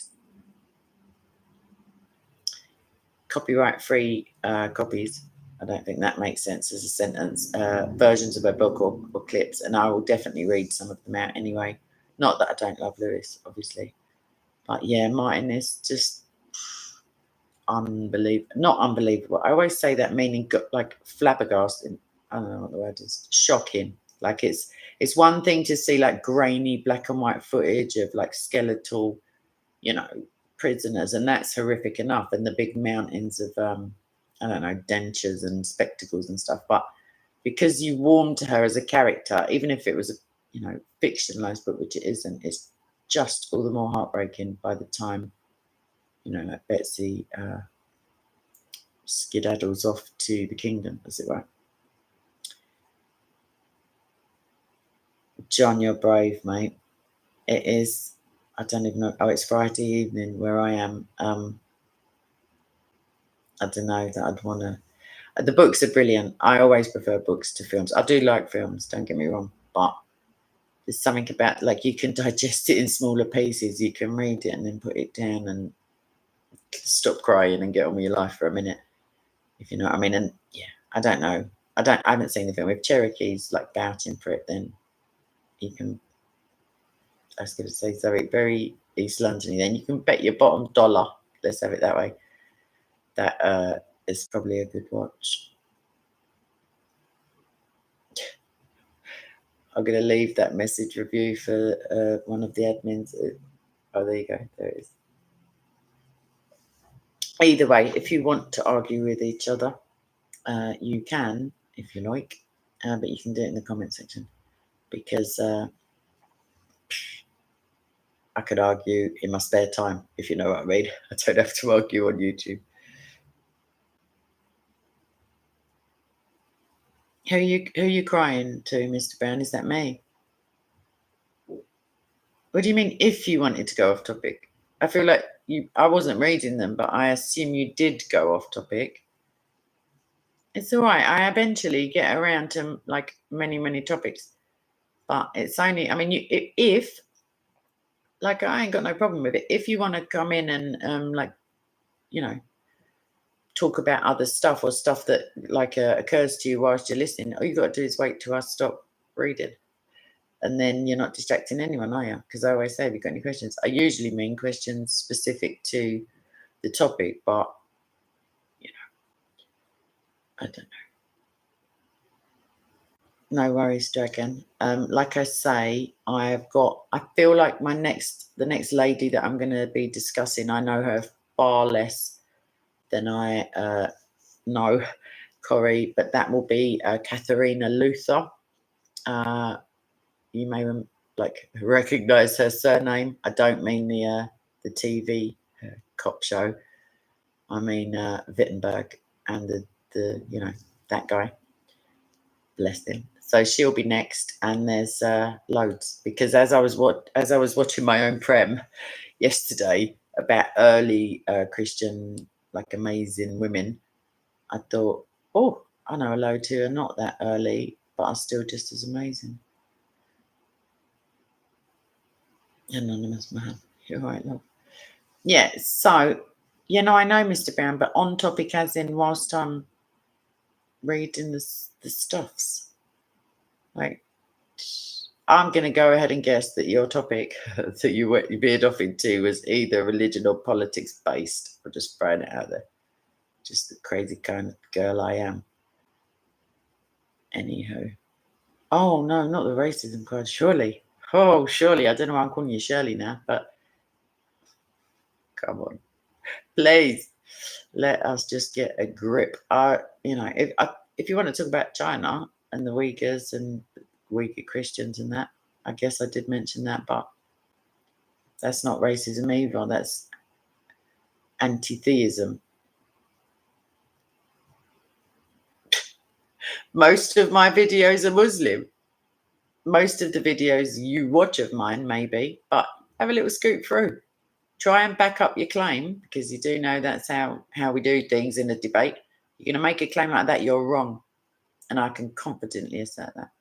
copyright-free copies. I don't think that makes sense as a sentence. Versions of her book or clips, and I will definitely read some of them out anyway. Not that I don't love Lewis, obviously, but yeah, Martin is just unbelievable. Not unbelievable. I always say that meaning like flabbergasting. I don't know what the word is. Shocking. Like it's one thing to see like grainy black and white footage of like skeletal, prisoners, and that's horrific enough, and the big mountains of dentures and spectacles and stuff. But because you warm to her as a character, even if it was a fictionalized book, which it isn't, it's just all the more heartbreaking by the time like Betsy skedaddles off to the kingdom, as it were. John, you're brave, mate. It is. I don't even know. Oh, it's Friday evening where I am. I don't know that I'd want to. The books are brilliant. I always prefer books to films. I do like films, don't get me wrong, but there's something about, like, you can digest it in smaller pieces. You can read it and then put it down and stop crying and get on with your life for a minute, if you know what I mean. And yeah, I don't know. I haven't seen the film. If Cherokee's like vouching for it, then you can. I was going to say something very East London. Then you can bet your bottom dollar. Let's have it that way. That is probably a good watch. I'm going to leave that message review for one of the admins. Oh, there you go. There it is. Either way, if you want to argue with each other, you can, if you like, but you can do it in the comment section, because I could argue in my spare time, if you know what I mean. I don't have to argue on YouTube. Who are you crying to, Mr. Brown? Is that me? What do you mean, if you wanted to go off topic? I feel like I wasn't reading them, but I assume you did go off topic. It's all right. I eventually get around to like many topics, but it's only, I mean, if like, I ain't got no problem with it. If you want to come in and like, you know, talk about other stuff or stuff that like occurs to you whilst you're listening, all you got to do is wait till I stop reading, and then you're not distracting anyone, are you? Because I always say, have you got any questions? I usually mean questions specific to the topic, but you know, I don't know. No worries, Dragon. Like I say, I feel like the next lady that I'm going to be discussing, I know her far less than I know Corrie, but that will be Katharina Luther. You may recognize her surname. I don't mean the TV cop show. I mean Wittenberg and the you know, that guy. Bless him. So she'll be next, and there's loads, because as I was watching my own prem yesterday about early Christian, like, amazing women, I thought, oh, I know a load who are not that early, but are still just as amazing. Anonymous man, you're right, love. Yeah. So, you know, I know, Mr. Brown, but on topic, as in whilst I'm reading the stuffs. Like, I'm going to go ahead and guess that your topic that you veered off into was either religion or politics based. I'm just throwing it out there. Just the crazy kind of girl I am. Anywho. Oh, no, not the racism card. Surely. Oh, surely. I don't know why I'm calling you Shirley now, but come on. Please, let us just get a grip. You know, if you want to talk about China and the Uyghurs and Uyghur Christians and that, I guess I did mention that, but that's not racism either. That's anti-theism. Most of my videos are Muslim. Most of the videos you watch of mine, maybe, but have a little scoop through. Try and back up your claim, because you do know that's how we do things in a debate. You're going to make a claim like that, you're wrong. And I can confidently assert that.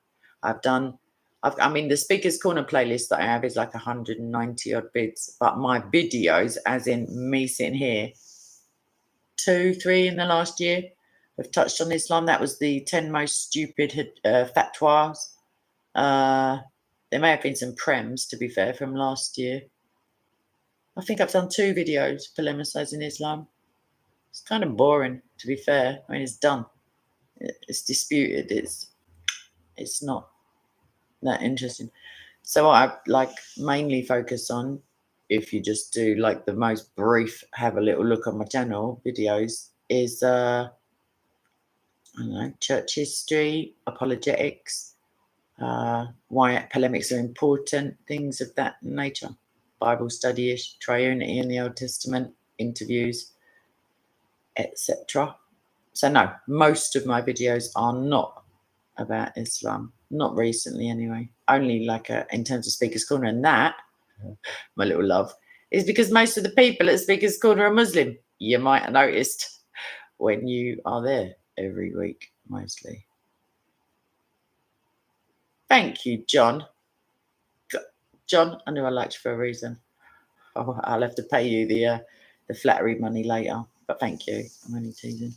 I mean, the Speaker's Corner playlist that I have is like 190 odd bids, but my videos, as in me sitting here, 2-3 in the last year, have touched on Islam. That was the 10 most stupid fatwas. There may have been some prems, to be fair, from last year. I think I've done 2 videos polemicizing Islam. It's kind of boring, to be fair. I mean, it's done. It's disputed. It's not that interesting. So what I like mainly focus on, if you just do like the most brief, have a little look on my channel videos, is I don't know, church history, apologetics, why polemics are important, things of that nature. Bible study-ish, triunity in the Old Testament, interviews, etc. So no, most of my videos are not about Islam. Not recently, anyway. Only like in terms of Speaker's Corner, and that, my little love, is because most of the people at Speaker's Corner are Muslim. You might have noticed when you are there. every week, mostly. Thank you, John. John, I knew I liked you for a reason. Oh, I'll have to pay you the flattery money later, but thank you. I'm only teasing.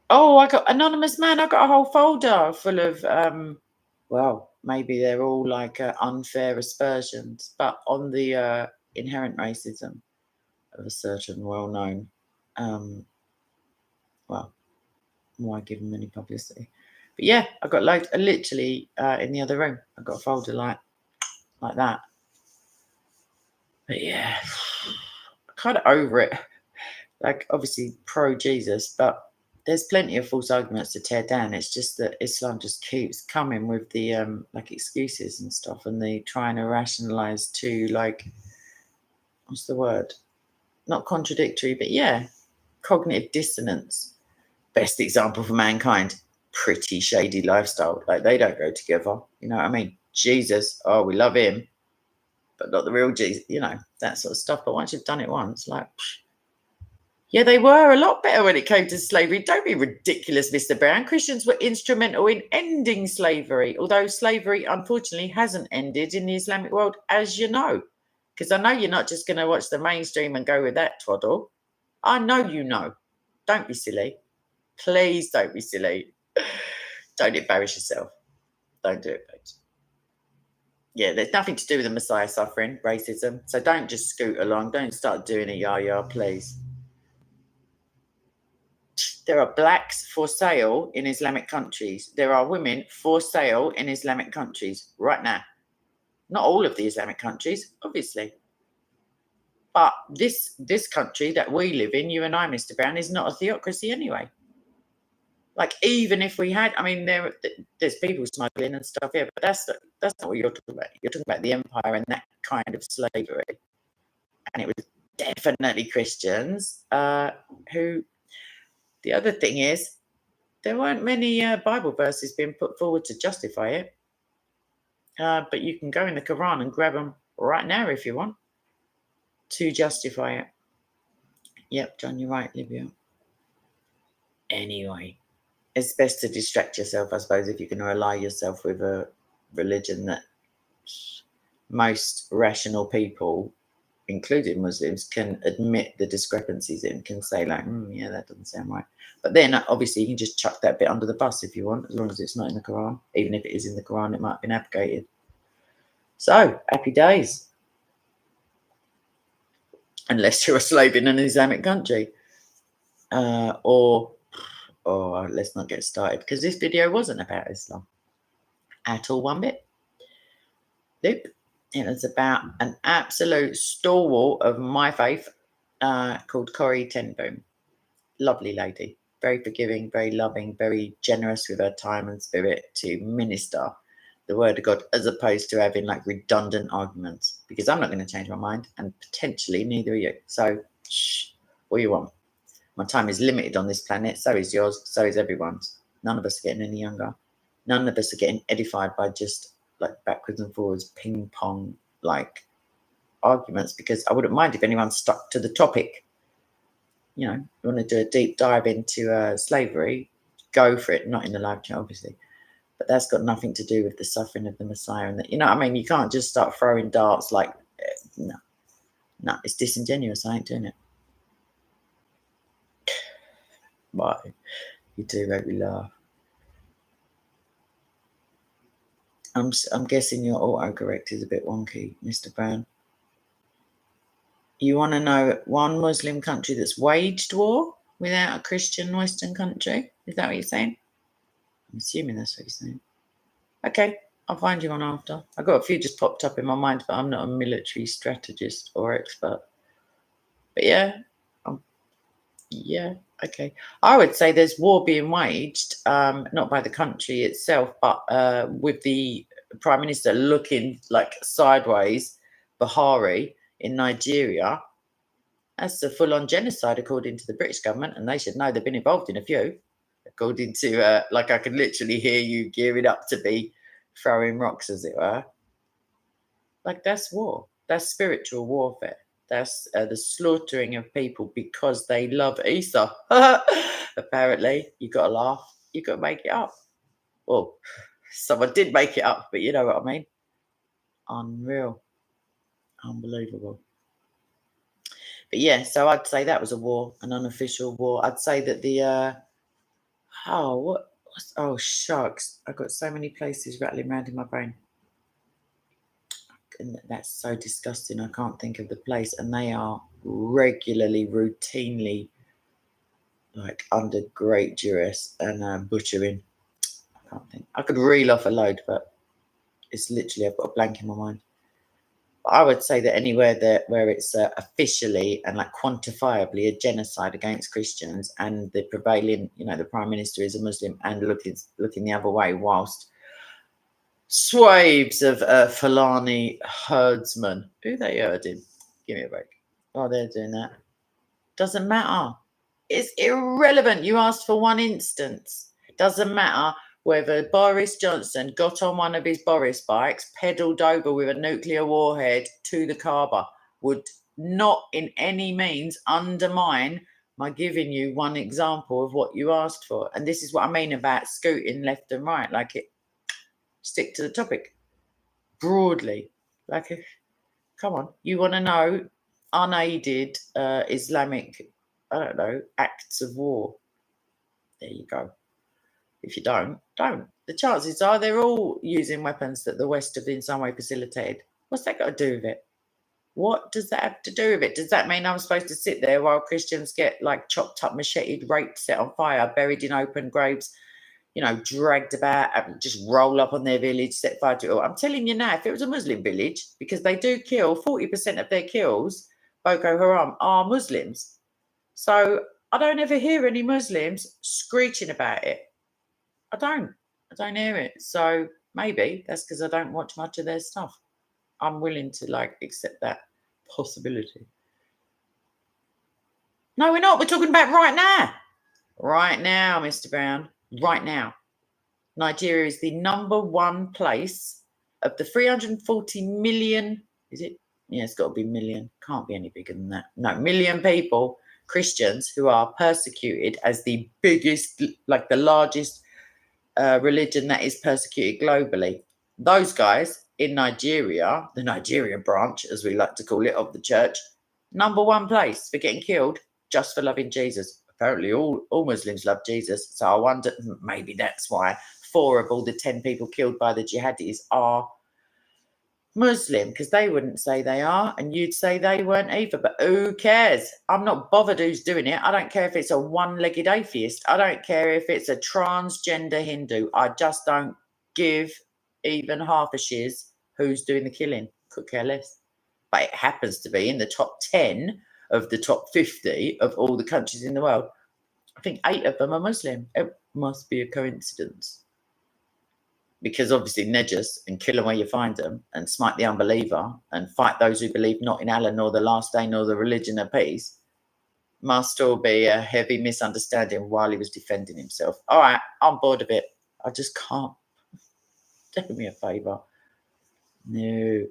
Oh, I got anonymous man. I got a whole folder full of well, maybe they're all like unfair aspersions, but on the inherent racism of a certain well-known. Well, why give them any publicity? But yeah, I got loads. Literally in the other room, I got a folder like that. But yeah, kind of over it. Like obviously pro Jesus, but there's plenty of false arguments to tear down. It's just that Islam just keeps coming with the like excuses and stuff, and they trying to rationalize to like, what's the word? Not contradictory, but yeah, cognitive dissonance. Best example for mankind. Pretty shady lifestyle. Like they don't go together. You know what I mean? Jesus, oh, we love him, but not the real Jesus. You know, that sort of stuff. But once you've done it once, like, yeah, they were a lot better when it came to slavery. Don't be ridiculous, Mr. Brown. Christians were instrumental in ending slavery, although slavery, unfortunately, hasn't ended in the Islamic world, as you know. Because I know you're not just going to watch the mainstream and go with that twaddle. I know you know. Don't be silly. Please don't be silly. Don't embarrass yourself. Don't do it, please. Yeah, there's nothing to do with the Messiah suffering, racism. So don't just scoot along. Don't start doing it, yah, please. There are blacks for sale in Islamic countries. There are women for sale in Islamic countries right now. Not all of the Islamic countries, obviously. But this country that we live in, you and I, Mr. Brown, is not a theocracy anyway. Like even if we had, I mean, there's people smuggling and stuff here, but that's not what you're talking about. You're talking about the empire and that kind of slavery. And it was definitely Christians who. The other thing is, there weren't many Bible verses being put forward to justify it. But you can go in the Quran and grab them right now if you want to justify it. Yep, John, you're right, Livia. Anyway, it's best to distract yourself, I suppose, if you can ally yourself with a religion that most rational people, including Muslims, can admit the discrepancies in, can say like, yeah, that doesn't sound right. But then obviously you can just chuck that bit under the bus if you want, as long as it's not in the Quran. Even if it is in the Quran, it might have been abrogated. So happy days. Unless you're a slave in an Islamic country. Or let's not get started, because this video wasn't about Islam at all one bit. Nope. It was about an absolute stalwart of my faith called Corrie Tenboom. Lovely lady, very forgiving, very loving, very generous with her time and spirit to minister the word of God, as opposed to having like redundant arguments, because I'm not going to change my mind and potentially neither are you. So what do you want? My time is limited on this planet, so is yours, so is everyone's. None of us are getting any younger. None of us are getting edified by just like backwards and forwards ping pong like arguments, because I wouldn't mind if anyone stuck to the topic. You know, you want to do a deep dive into slavery, go for it. Not in the live chat, obviously, but that's got nothing to do with the suffering of the Messiah. And that, you know what I mean? You can't just start throwing darts like, no, it's disingenuous. I ain't doing it. Why? You do make me laugh. I'm guessing your autocorrect is a bit wonky, Mr. Brown. You want to know one Muslim country that's waged war without a Christian Western country? Is that what you're saying? I'm assuming that's what you're saying. Okay, I'll find you one after. I got a few just popped up in my mind, but I'm not a military strategist or expert. But yeah, okay. I would say there's war being waged, not by the country itself, but with the Prime Minister looking like sideways, Buhari in Nigeria. That's a full-on genocide, according to the British government, and they should know they've been involved in a few. According to, like, I can literally hear you gearing up to be throwing rocks, as it were. Like, that's war. That's spiritual warfare. That's the slaughtering of people because they love Easter. Apparently, you got to laugh. You got to make it up. Well, someone did make it up, but you know what I mean. Unreal, unbelievable. But yeah, so I'd say that was a war, an unofficial war. I'd say that the oh shucks, I've got so many places rattling around in my brain. And that's so disgusting. I can't think of the place, and they are regularly, routinely, like under great duress and butchering. I can't think. I could reel off a load, but it's literally I've got a blank in my mind. But I would say that anywhere where it's officially and like quantifiably a genocide against Christians, and the prevailing, the prime minister is a Muslim and looking the other way, whilst swathes of Fulani herdsmen. Who they herding? Give me a break. Oh, they're doing that. Doesn't matter. It's irrelevant. You asked for one instance. Doesn't matter whether Boris Johnson got on one of his Boris bikes, pedalled over with a nuclear warhead to the Kaaba, would not in any means undermine my giving you one example of what you asked for. And this is what I mean about scooting left and right. Like it, stick to the topic broadly. Like, come on, you want to know unaided Islamic, I don't know, acts of war. There you go. If you don't. The chances are they're all using weapons that the West have in some way facilitated. What's that got to do with it? What does that have to do with it? Does that mean I'm supposed to sit there while Christians get like chopped up, macheted, raped, set on fire, buried in open graves, dragged about, and just roll up on their village, set fire to it all? I'm telling you now, if it was a Muslim village, because they do kill 40% of their kills, Boko Haram are Muslims. So I don't ever hear any Muslims screeching about it. I don't hear it. So maybe that's because I don't watch much of their stuff. I'm willing to accept that possibility. No, we're not. We're talking about right now. Right now, Mr. Brown. Right now. Nigeria is the number one place of the 340 million. Is it? Yeah, it's got to be million. Can't be any bigger than that. No, million people, Christians, who are persecuted as the biggest, like the largest religion that is persecuted globally. Those guys in Nigeria, the Nigerian branch, as we like to call it, of the church, number one place for getting killed just for loving Jesus. Apparently all Muslims love Jesus. So I wonder, maybe that's why 4 of all the 10 people killed by the jihadis are Muslim, because they wouldn't say they are, and you'd say they weren't either. But who cares? I'm not bothered who's doing it. I don't care if it's a one-legged atheist. I don't care if it's a transgender Hindu. I just don't give even half a shiz who's doing the killing. Could care less. But it happens to be in the top 10 of the top 50 of all the countries in the world. I think 8 of them are Muslim. It must be a coincidence. Because obviously Nejas, and kill them where you find them, and smite the unbeliever, and fight those who believe not in Allah, nor the last day, nor the religion of peace, must all be a heavy misunderstanding while he was defending himself. All right, I'm bored of it. I just can't. Do me a favour. No.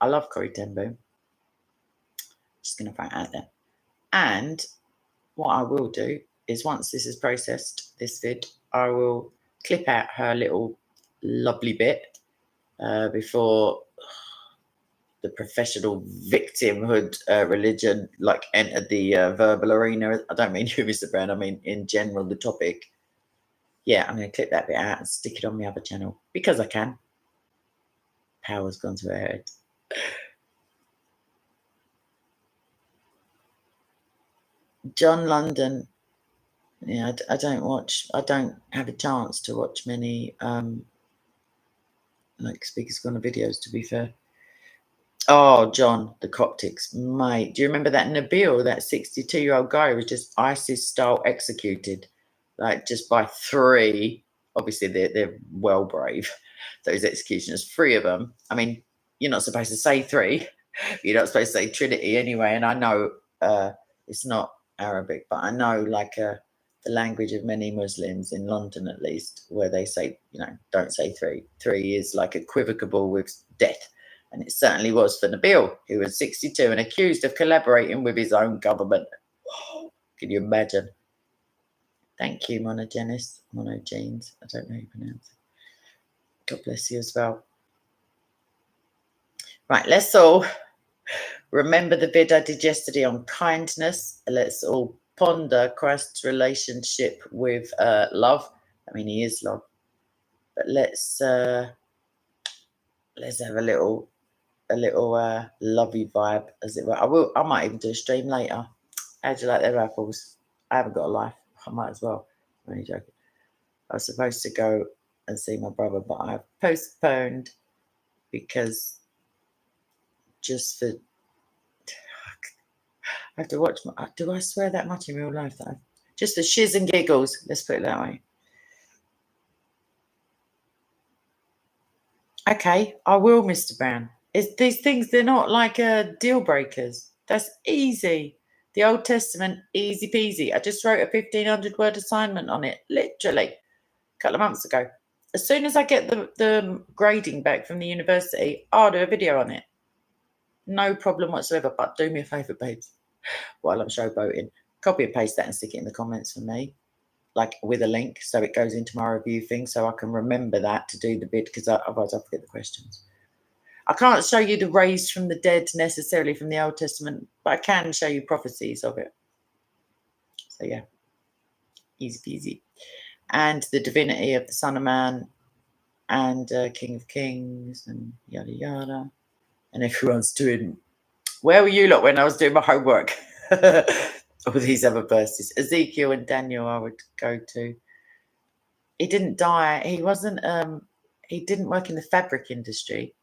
I love Corrie ten Boom. Just going to throw it out there. And what I will do is, once this is processed, this vid, I will clip out her little lovely bit before the professional victimhood religion entered the verbal arena. I don't mean you, Mr. Brown. I mean in general the topic. Yeah, I'm going to clip that bit out and stick it on my other channel because I can. Power's gone to her head. John London. Yeah, I don't have a chance to watch many Speakers Corner videos, to be fair. Oh, John, the Coptics, mate. Do you remember that Nabil, that 62-year-old guy who was just ISIS-style executed, just by 3? Obviously, they're well brave, those executioners, 3 of them. I mean, you're not supposed to say 3. You're not supposed to say Trinity anyway. And I know it's not Arabic, but I know the language of many Muslims in London, at least, where they say, don't say 3. 3 is equivocable with death. And it certainly was for Nabil, who was 62 and accused of collaborating with his own government. Can you imagine? Thank you, Monogenes. Monogenes. I don't know how you pronounce it. God bless you as well. Right, let's all remember the vid I did yesterday on kindness. Let's all ponder Christ's relationship with love. I mean, he is love. But let's have a little lovey vibe, as it were. I might even do a stream later. How do you like their apples? I haven't got a life. I might as well. I'm only joking. I was supposed to go and see my brother, but I've postponed because just for I have to watch do I swear that much in real life though? Just for shiz and giggles, let's put it that way. Okay, I will, Mr. Brown. These things, they're not like deal breakers. That's easy. The Old Testament, easy peasy. I just wrote a 1,500 word assignment on it, literally, a couple of months ago. As soon as I get the grading back from the university, I'll do a video on it. No problem whatsoever, but do me a favour, babes, while I'm showboating. Copy and paste that and stick it in the comments for me, like with a link, so it goes into my review thing, so I can remember that to do the bid, because otherwise I'll forget the questions. I can't show you the raised from the dead necessarily from the Old Testament, but I can show you prophecies of it. So yeah, easy peasy. And the divinity of the Son of Man and King of Kings and yada yada. And everyone's doing, where were you lot when I was doing my homework? All these other verses. Ezekiel and Daniel I would go to. He didn't die. He wasn't, he didn't work in the fabric industry.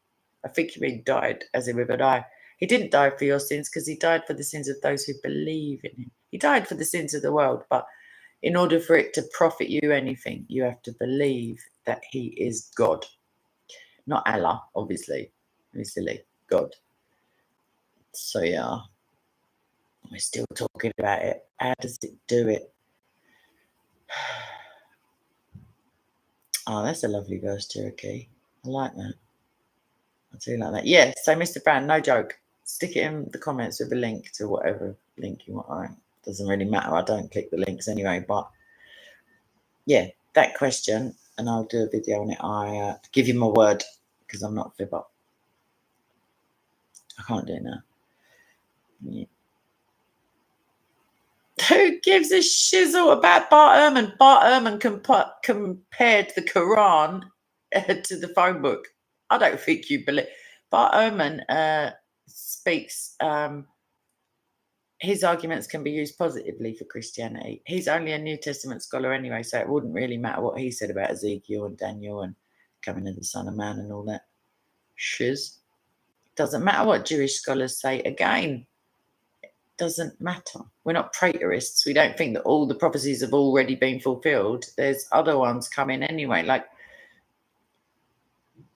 I think he died as he would die. He didn't die for your sins because he died for the sins of those who believe in him. He died for the sins of the world, but in order for it to profit you anything, you have to believe that he is God. Not Allah, obviously. He's silly. God. So yeah, we're still talking about it. How does it do it? Oh, that's a lovely verse, Cherokee. I like that. I do like that. Yeah, so Mr. Brown, no joke. Stick it in the comments with a link to whatever link you want. Right? Doesn't really matter. I don't click the links anyway. But yeah, that question, and I'll do a video on it. I give you my word, because I'm not fib up. I can't do it now. Yeah. Who gives a shizzle about Bart Ehrman? Bart Ehrman compared the Quran to the phone book. I don't think you believe. Bart Ehrman speaks, his arguments can be used positively for Christianity. He's only a New Testament scholar anyway, so it wouldn't really matter what he said about Ezekiel and Daniel and coming of the Son of Man and all that shiz. Doesn't matter what Jewish scholars say. Again, doesn't matter. We're not praetorists. We don't think that all the prophecies have already been fulfilled. There's other ones coming anyway. Like,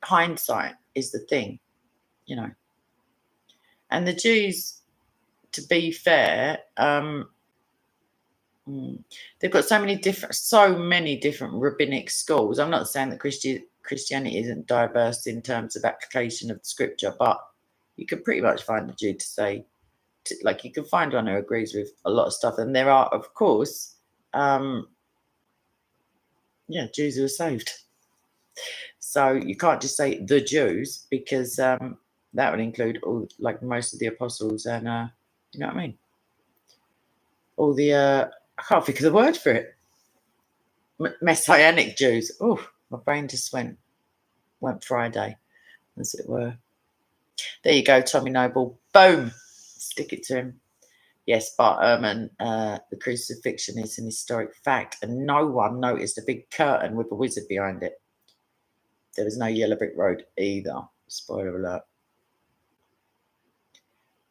hindsight is the thing, you know. And the Jews, to be fair, they've got so many different rabbinic schools. I'm not saying that Christianity isn't diverse in terms of application of the scripture, but you can pretty much find a Jew to say, like, you can find one who agrees with a lot of stuff, and there are, of course, Jews who are saved. So you can't just say the Jews, because that would include all, like, most of the apostles, and you know what I mean? All the I can't think of the word for it. Messianic Jews. Oh, my brain just went Friday, as it were. There you go, Tommy Noble. Boom. Stick it to him. Yes, Bart Ehrman, the crucifixion is an historic fact, and no one noticed a big curtain with a wizard behind it. There was no yellow brick road either. Spoiler alert.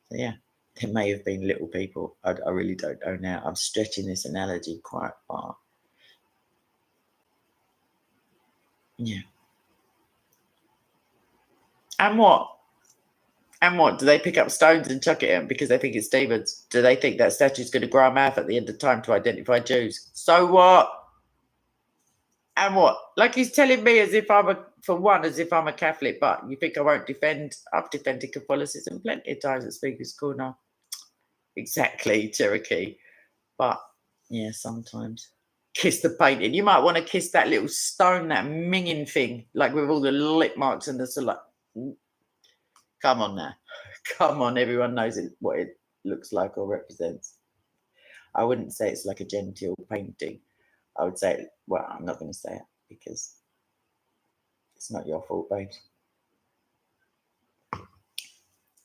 So yeah, there may have been little people. I really don't know now. I'm stretching this analogy quite far. Yeah. And what? And what? Do they pick up stones and chuck it at him because they think it's demons? Do they think that statue's going to grow a mouth at the end of time to identify Jews? So what? And what? Like, he's telling me as if I'm a for one, as if I'm a Catholic, but you think I won't defend? I've defended Catholicism plenty of times at Speaker's Corner. Exactly, Cherokee. But yeah, sometimes. Kiss the painting. You might want to kiss that little stone, that minging thing, like with all the lip marks and the sort of like. Come on now. Come on, everyone knows what it looks like or represents. I wouldn't say it's like a genteel painting. I would say, well, I'm not going to say it because it's not your fault, babe.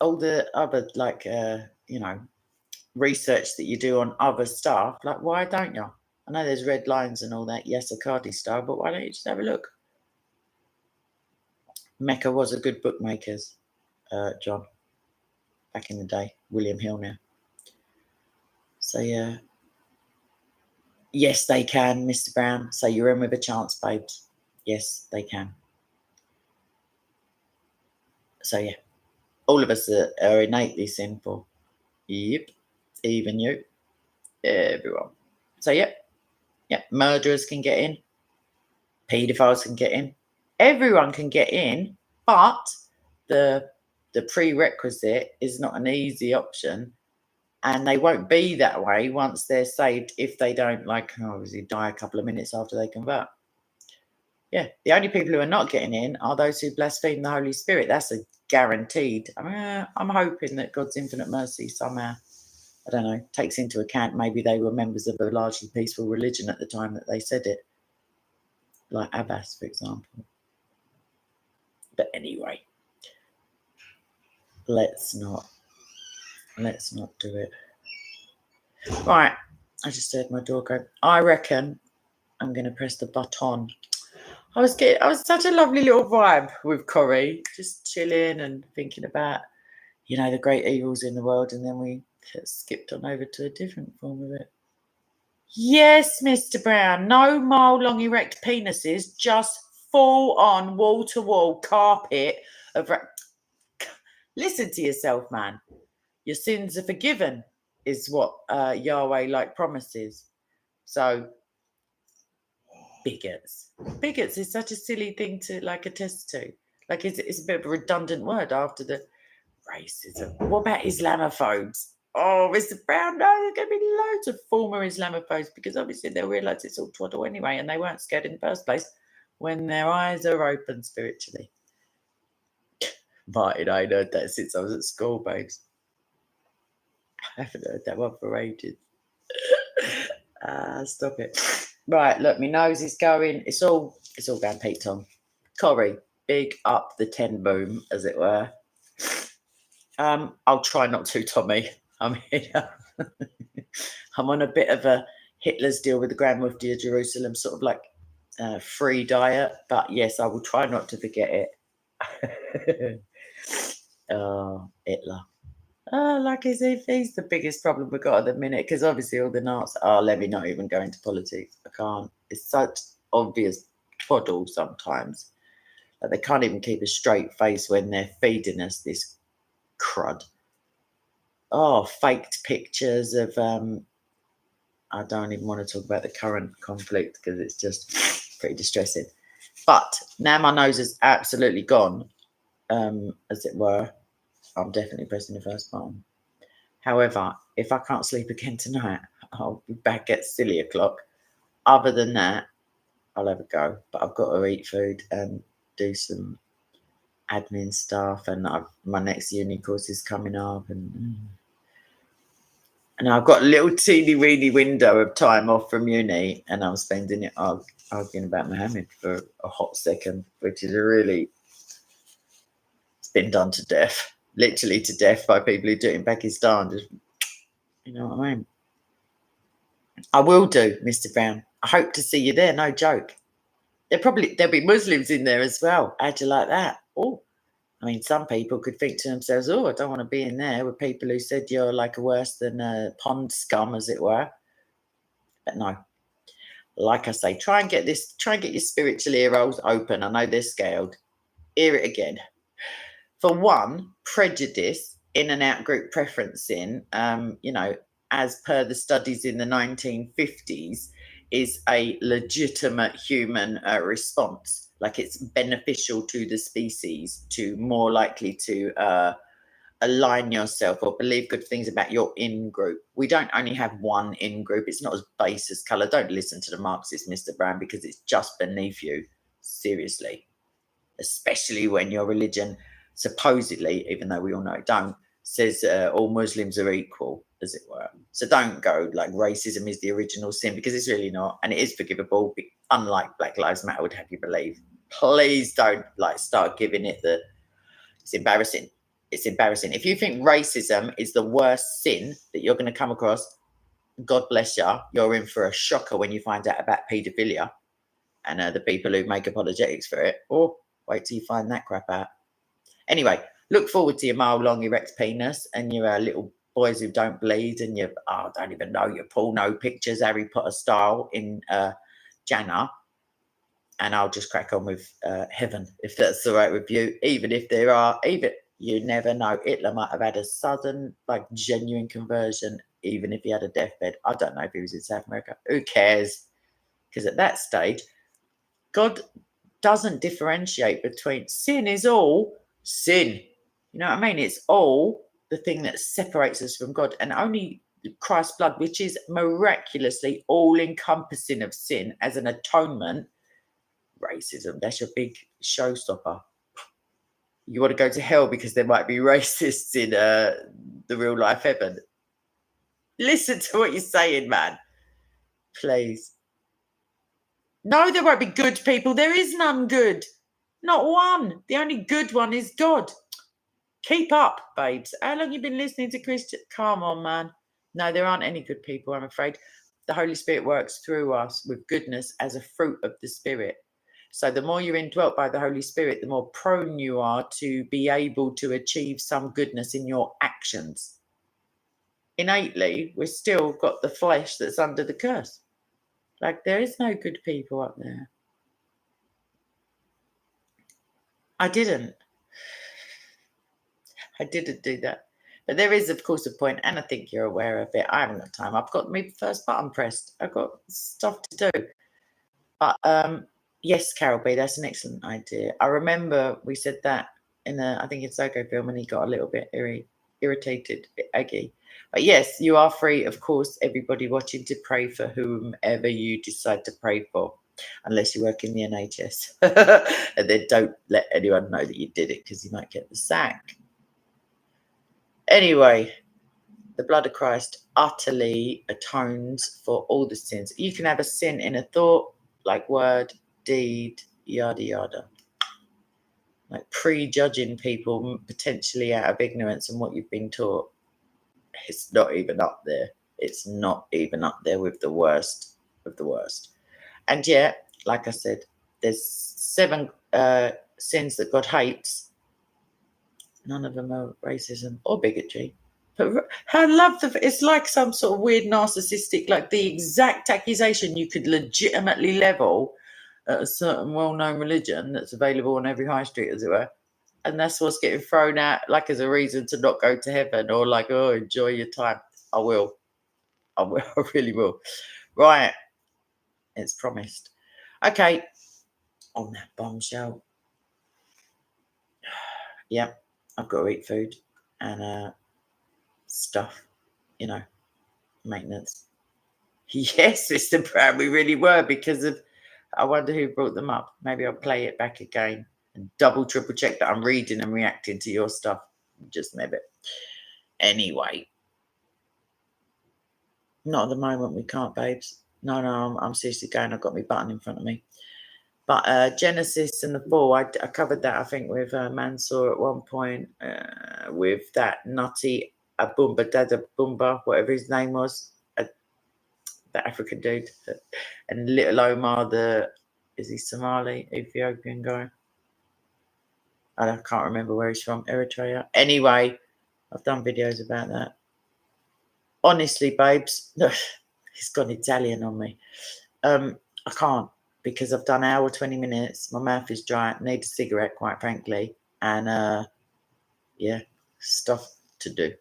All the other, like, research that you do on other stuff, like, why don't you? I know there's red lines and all that, yes, Cardi style, but why don't you just have a look? Mecca was a good bookmakers, John, back in the day. William Hill now. So, yeah. Yes, they can, Mr. Brown. So you're in with a chance, babes. Yes, they can. So, yeah. All of us are innately sinful. Yep. Even you. Everyone. So, yep. Yep. Murderers can get in. Paedophiles can get in. Everyone can get in, but the prerequisite is not an easy option, and they won't be that way once they're saved if they don't, like, obviously die a couple of minutes after they convert. Yeah, the only people who are not getting in are those who blaspheme the Holy Spirit. That's a guaranteed. I'm hoping that God's infinite mercy somehow, I don't know, takes into account maybe they were members of a largely peaceful religion at the time that they said it, like Abbas, for example. But anyway, let's not do it. Right, I just heard my door go. I reckon I'm going to press the button. I was such a lovely little vibe with Corrie, just chilling and thinking about, the great evils in the world, and then we skipped on over to a different form of it. Yes, Mr. Brown, no mile-long erect penises, just full-on wall-to-wall carpet of... Listen to yourself, man. Your sins are forgiven, is what Yahweh promises. So, bigots. Bigots is such a silly thing to attest to. It's a bit of a redundant word after the racism. What about Islamophobes? Oh, Mr. Brown, no, there's going to be loads of former Islamophobes because obviously they'll realise it's all twaddle anyway, and they weren't scared in the first place when their eyes are open spiritually. Martin, I heard that since I was at school, babes. I haven't heard that one for ages. Stop it. Right, look, my nose is going. It's all going Pete Tom. Corrie, big up the 10 boom, as it were. I'll try not to, Tommy. I'm on a bit of a Hitler's deal with the Grand Mufti of Jerusalem, sort of like free diet. But yes, I will try not to forget it. Oh, Hitler. As if he's the biggest problem we've got at the minute, because obviously all the Nazis. Let me not even go into politics. I can't. It's such obvious twaddle sometimes. They can't even keep a straight face when they're feeding us this crud. Faked pictures of I don't even want to talk about the current conflict because it's just pretty distressing. But now my nose is absolutely gone, as it were. I'm definitely pressing the first button. However, if I can't sleep again tonight, I'll be back at silly o'clock. Other than that, I'll have a go. But I've got to eat food and do some admin stuff, and my next uni course is coming up, and I've got a little teeny weeny window of time off from uni, and I'm spending it arguing about Mohammed for a hot second, which is it's been done to death, literally to death by people who do it in Pakistan. Just, you know what I mean? I will do, Mr. Brown. I hope to see you there. No joke. There'll be Muslims in there as well. How'd you like that? Oh, I mean, some people could think to themselves, I don't want to be in there with people who said you're worse than pond scum, as it were. But no, like I say, try and get your spiritual ear holes open. I know they're scaled. Hear it again. For one, prejudice, in and out group preferencing, as per the studies in the 1950s, is a legitimate human response. Like it's beneficial to the species, to more likely to align yourself or believe good things about your in-group. We don't only have one in-group. It's not as base as colour. Don't listen to the Marxist Mr. Brown because it's just beneath you. Seriously. Especially when your religion supposedly, even though we all know it don't, says all Muslims are equal, as it were. So don't go like racism is the original sin, because it's really not, and it is forgivable, unlike Black Lives Matter would have you believe. Please don't like start giving it the. It's embarrassing. It's embarrassing. If you think racism is the worst sin that you're going to come across, God bless you. You're in for a shocker when you find out about paedophilia and the people who make apologetics for it. Or wait till you find that crap out. Anyway, look forward to your mile long erect penis and your little boys who don't bleed and your, I don't even know, your porno pictures, Harry Potter style in Jana. And I'll just crack on with heaven, if that's all right with you. Even if there are, even you never know, Hitler might have had a sudden, like, genuine conversion, even if he had a deathbed. I don't know if he was in South America. Who cares? Because at that stage, God doesn't differentiate between sin is all sin. You know what I mean? It's all the thing that separates us from God, and only Christ's blood, which is miraculously all encompassing of sin as an atonement. Racism, that's your big showstopper. You want to go to hell because there might be racists in the real life heaven. Listen to what you're saying, man. Please. No, there won't be good people. There is none good. Not one. The only good one is God. Keep up, babes. How long have you been listening to Christian? Come on, man. No, there aren't any good people, I'm afraid. The Holy Spirit works through us with goodness as a fruit of the Spirit. So the more you're indwelt by the Holy Spirit, the more prone you are to be able to achieve some goodness in your actions. Innately, we've still got the flesh that's under the curse. Like, there is no good people up there. I didn't do that. But there is, of course, a point, and I think you're aware of it. I haven't got time. I've got my first button pressed. I've got stuff to do. But yes, Carol B, that's an excellent idea. I remember we said that in I think it's SOCO film, and he got a little bit irritated, a bit eggy. But yes, you are free, of course, everybody watching, to pray for whomever you decide to pray for, unless you work in the NHS. And then don't let anyone know that you did it, because you might get the sack. Anyway, the blood of Christ utterly atones for all the sins. You can have a sin in a thought, like word, deed, yada yada. Like prejudging people potentially out of ignorance and what you've been taught. It's not even up there. It's not even up there with the worst of the worst. And yet, like I said, there's 7 sins that God hates. None of them are racism or bigotry. But I love it's like some sort of weird narcissistic, like the exact accusation you could legitimately level at a certain well-known religion that's available on every high street, as it were. And that's what's getting thrown out, like as a reason to not go to heaven, or like, oh, enjoy your time. I will. I really will. Right. It's promised. Okay. On that bombshell. Yeah, I've got to eat food and stuff, you know, maintenance. Yes, Mr. Brown, we really were, because of, I wonder who brought them up. Maybe I'll play it back again and triple check that I'm reading and reacting to your stuff. Just maybe. Anyway. Not at the moment, we can't, babes. No, I'm seriously going. I've got my button in front of me. But Genesis and the fall, I covered that, I think, with Mansour at one point, with that nutty Abumba Dada Bumba, whatever his name was, the African dude, and little Omar, is he Somali, Ethiopian guy? I can't remember where he's from, Eritrea. Anyway, I've done videos about that. Honestly, babes, he's gone Italian on me. I can't, because I've done an hour, 20 minutes. My mouth is dry. I need a cigarette, quite frankly. And, yeah, stuff to do.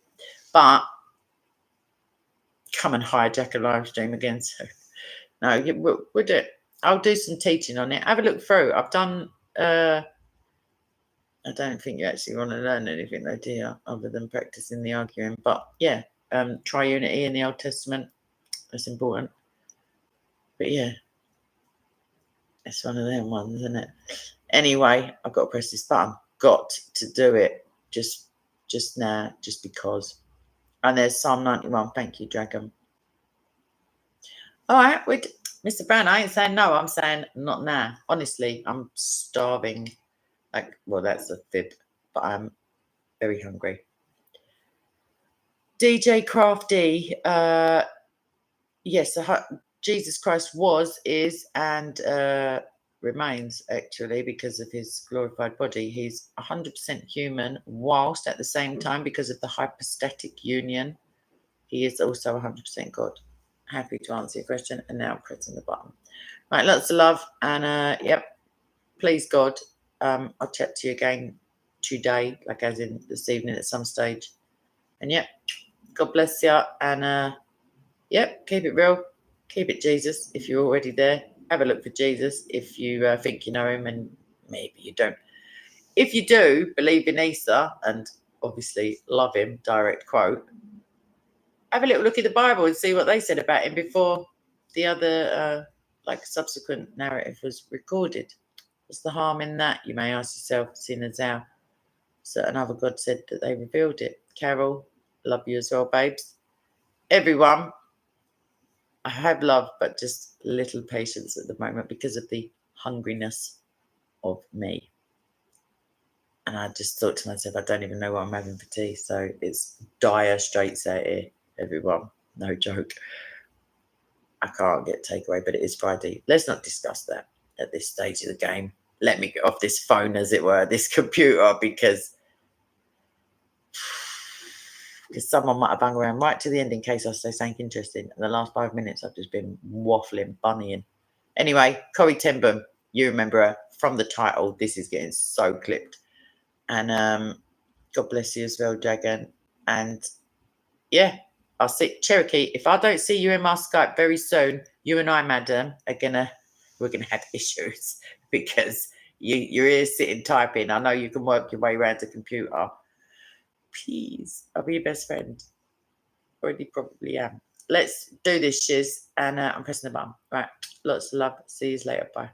But come and hijack a live stream again. So No, we'll do it. I'll do some teaching on it. Have a look through. I've done. I don't think you actually want to learn anything, though, do you? Other than practicing the arguing. But yeah, triunity in the Old Testament. That's important. But yeah, it's one of them ones, isn't it? Anyway, I've got to press this button. Got to do it. Just now, just because. And there's Psalm 91. Thank you, Dragon. All right, Mr. Brown, I ain't saying no. I'm saying not now. Honestly, I'm starving. Well, that's a fib, but I'm very hungry. DJ Crafty, yes, Jesus Christ was, is, and remains, actually, because of his glorified body. He's 100% human, whilst at the same time, because of the hypostatic union, he is also 100% God. Happy to answer your question, and now pressing the button. Right, lots of love, and yep, please God, I'll chat to you again today, like as in this evening at some stage. And yep, God bless you, and yep, keep it real, keep it Jesus if you're already there. Have a look for Jesus if you think you know him, and maybe you don't. If you do believe in Isa and obviously love him, direct quote, have a little look at the Bible and see what they said about him before the other subsequent narrative was recorded. What's the harm in that, you may ask yourself, seeing as how certain other God said that they revealed it. Carol, love you as well, babes. Everyone, I have love, but just little patience at the moment because of the hungriness of me. And I just thought to myself, I don't even know what I'm having for tea. So it's dire straits out here, everyone. No joke. I can't get takeaway, but it is Friday. Let's not discuss that at this stage of the game. Let me get off this phone, as it were, this computer, because someone might have hung around right to the end in case I say something interesting. In the last 5 minutes, I've just been waffling, bunnying. Anyway, Corrie ten Boom, you remember her from the title. This is getting so clipped. And God bless you as well, Dragon. And yeah, I'll see Cherokee. If I don't see you in my Skype very soon, you and I, madam, we're gonna have issues because you're here sitting typing. I know you can work your way around the computer. Please, I'll be your best friend. Already probably am. Let's do this, shiz, and I'm pressing the button. Right, lots of love. See you later. Bye.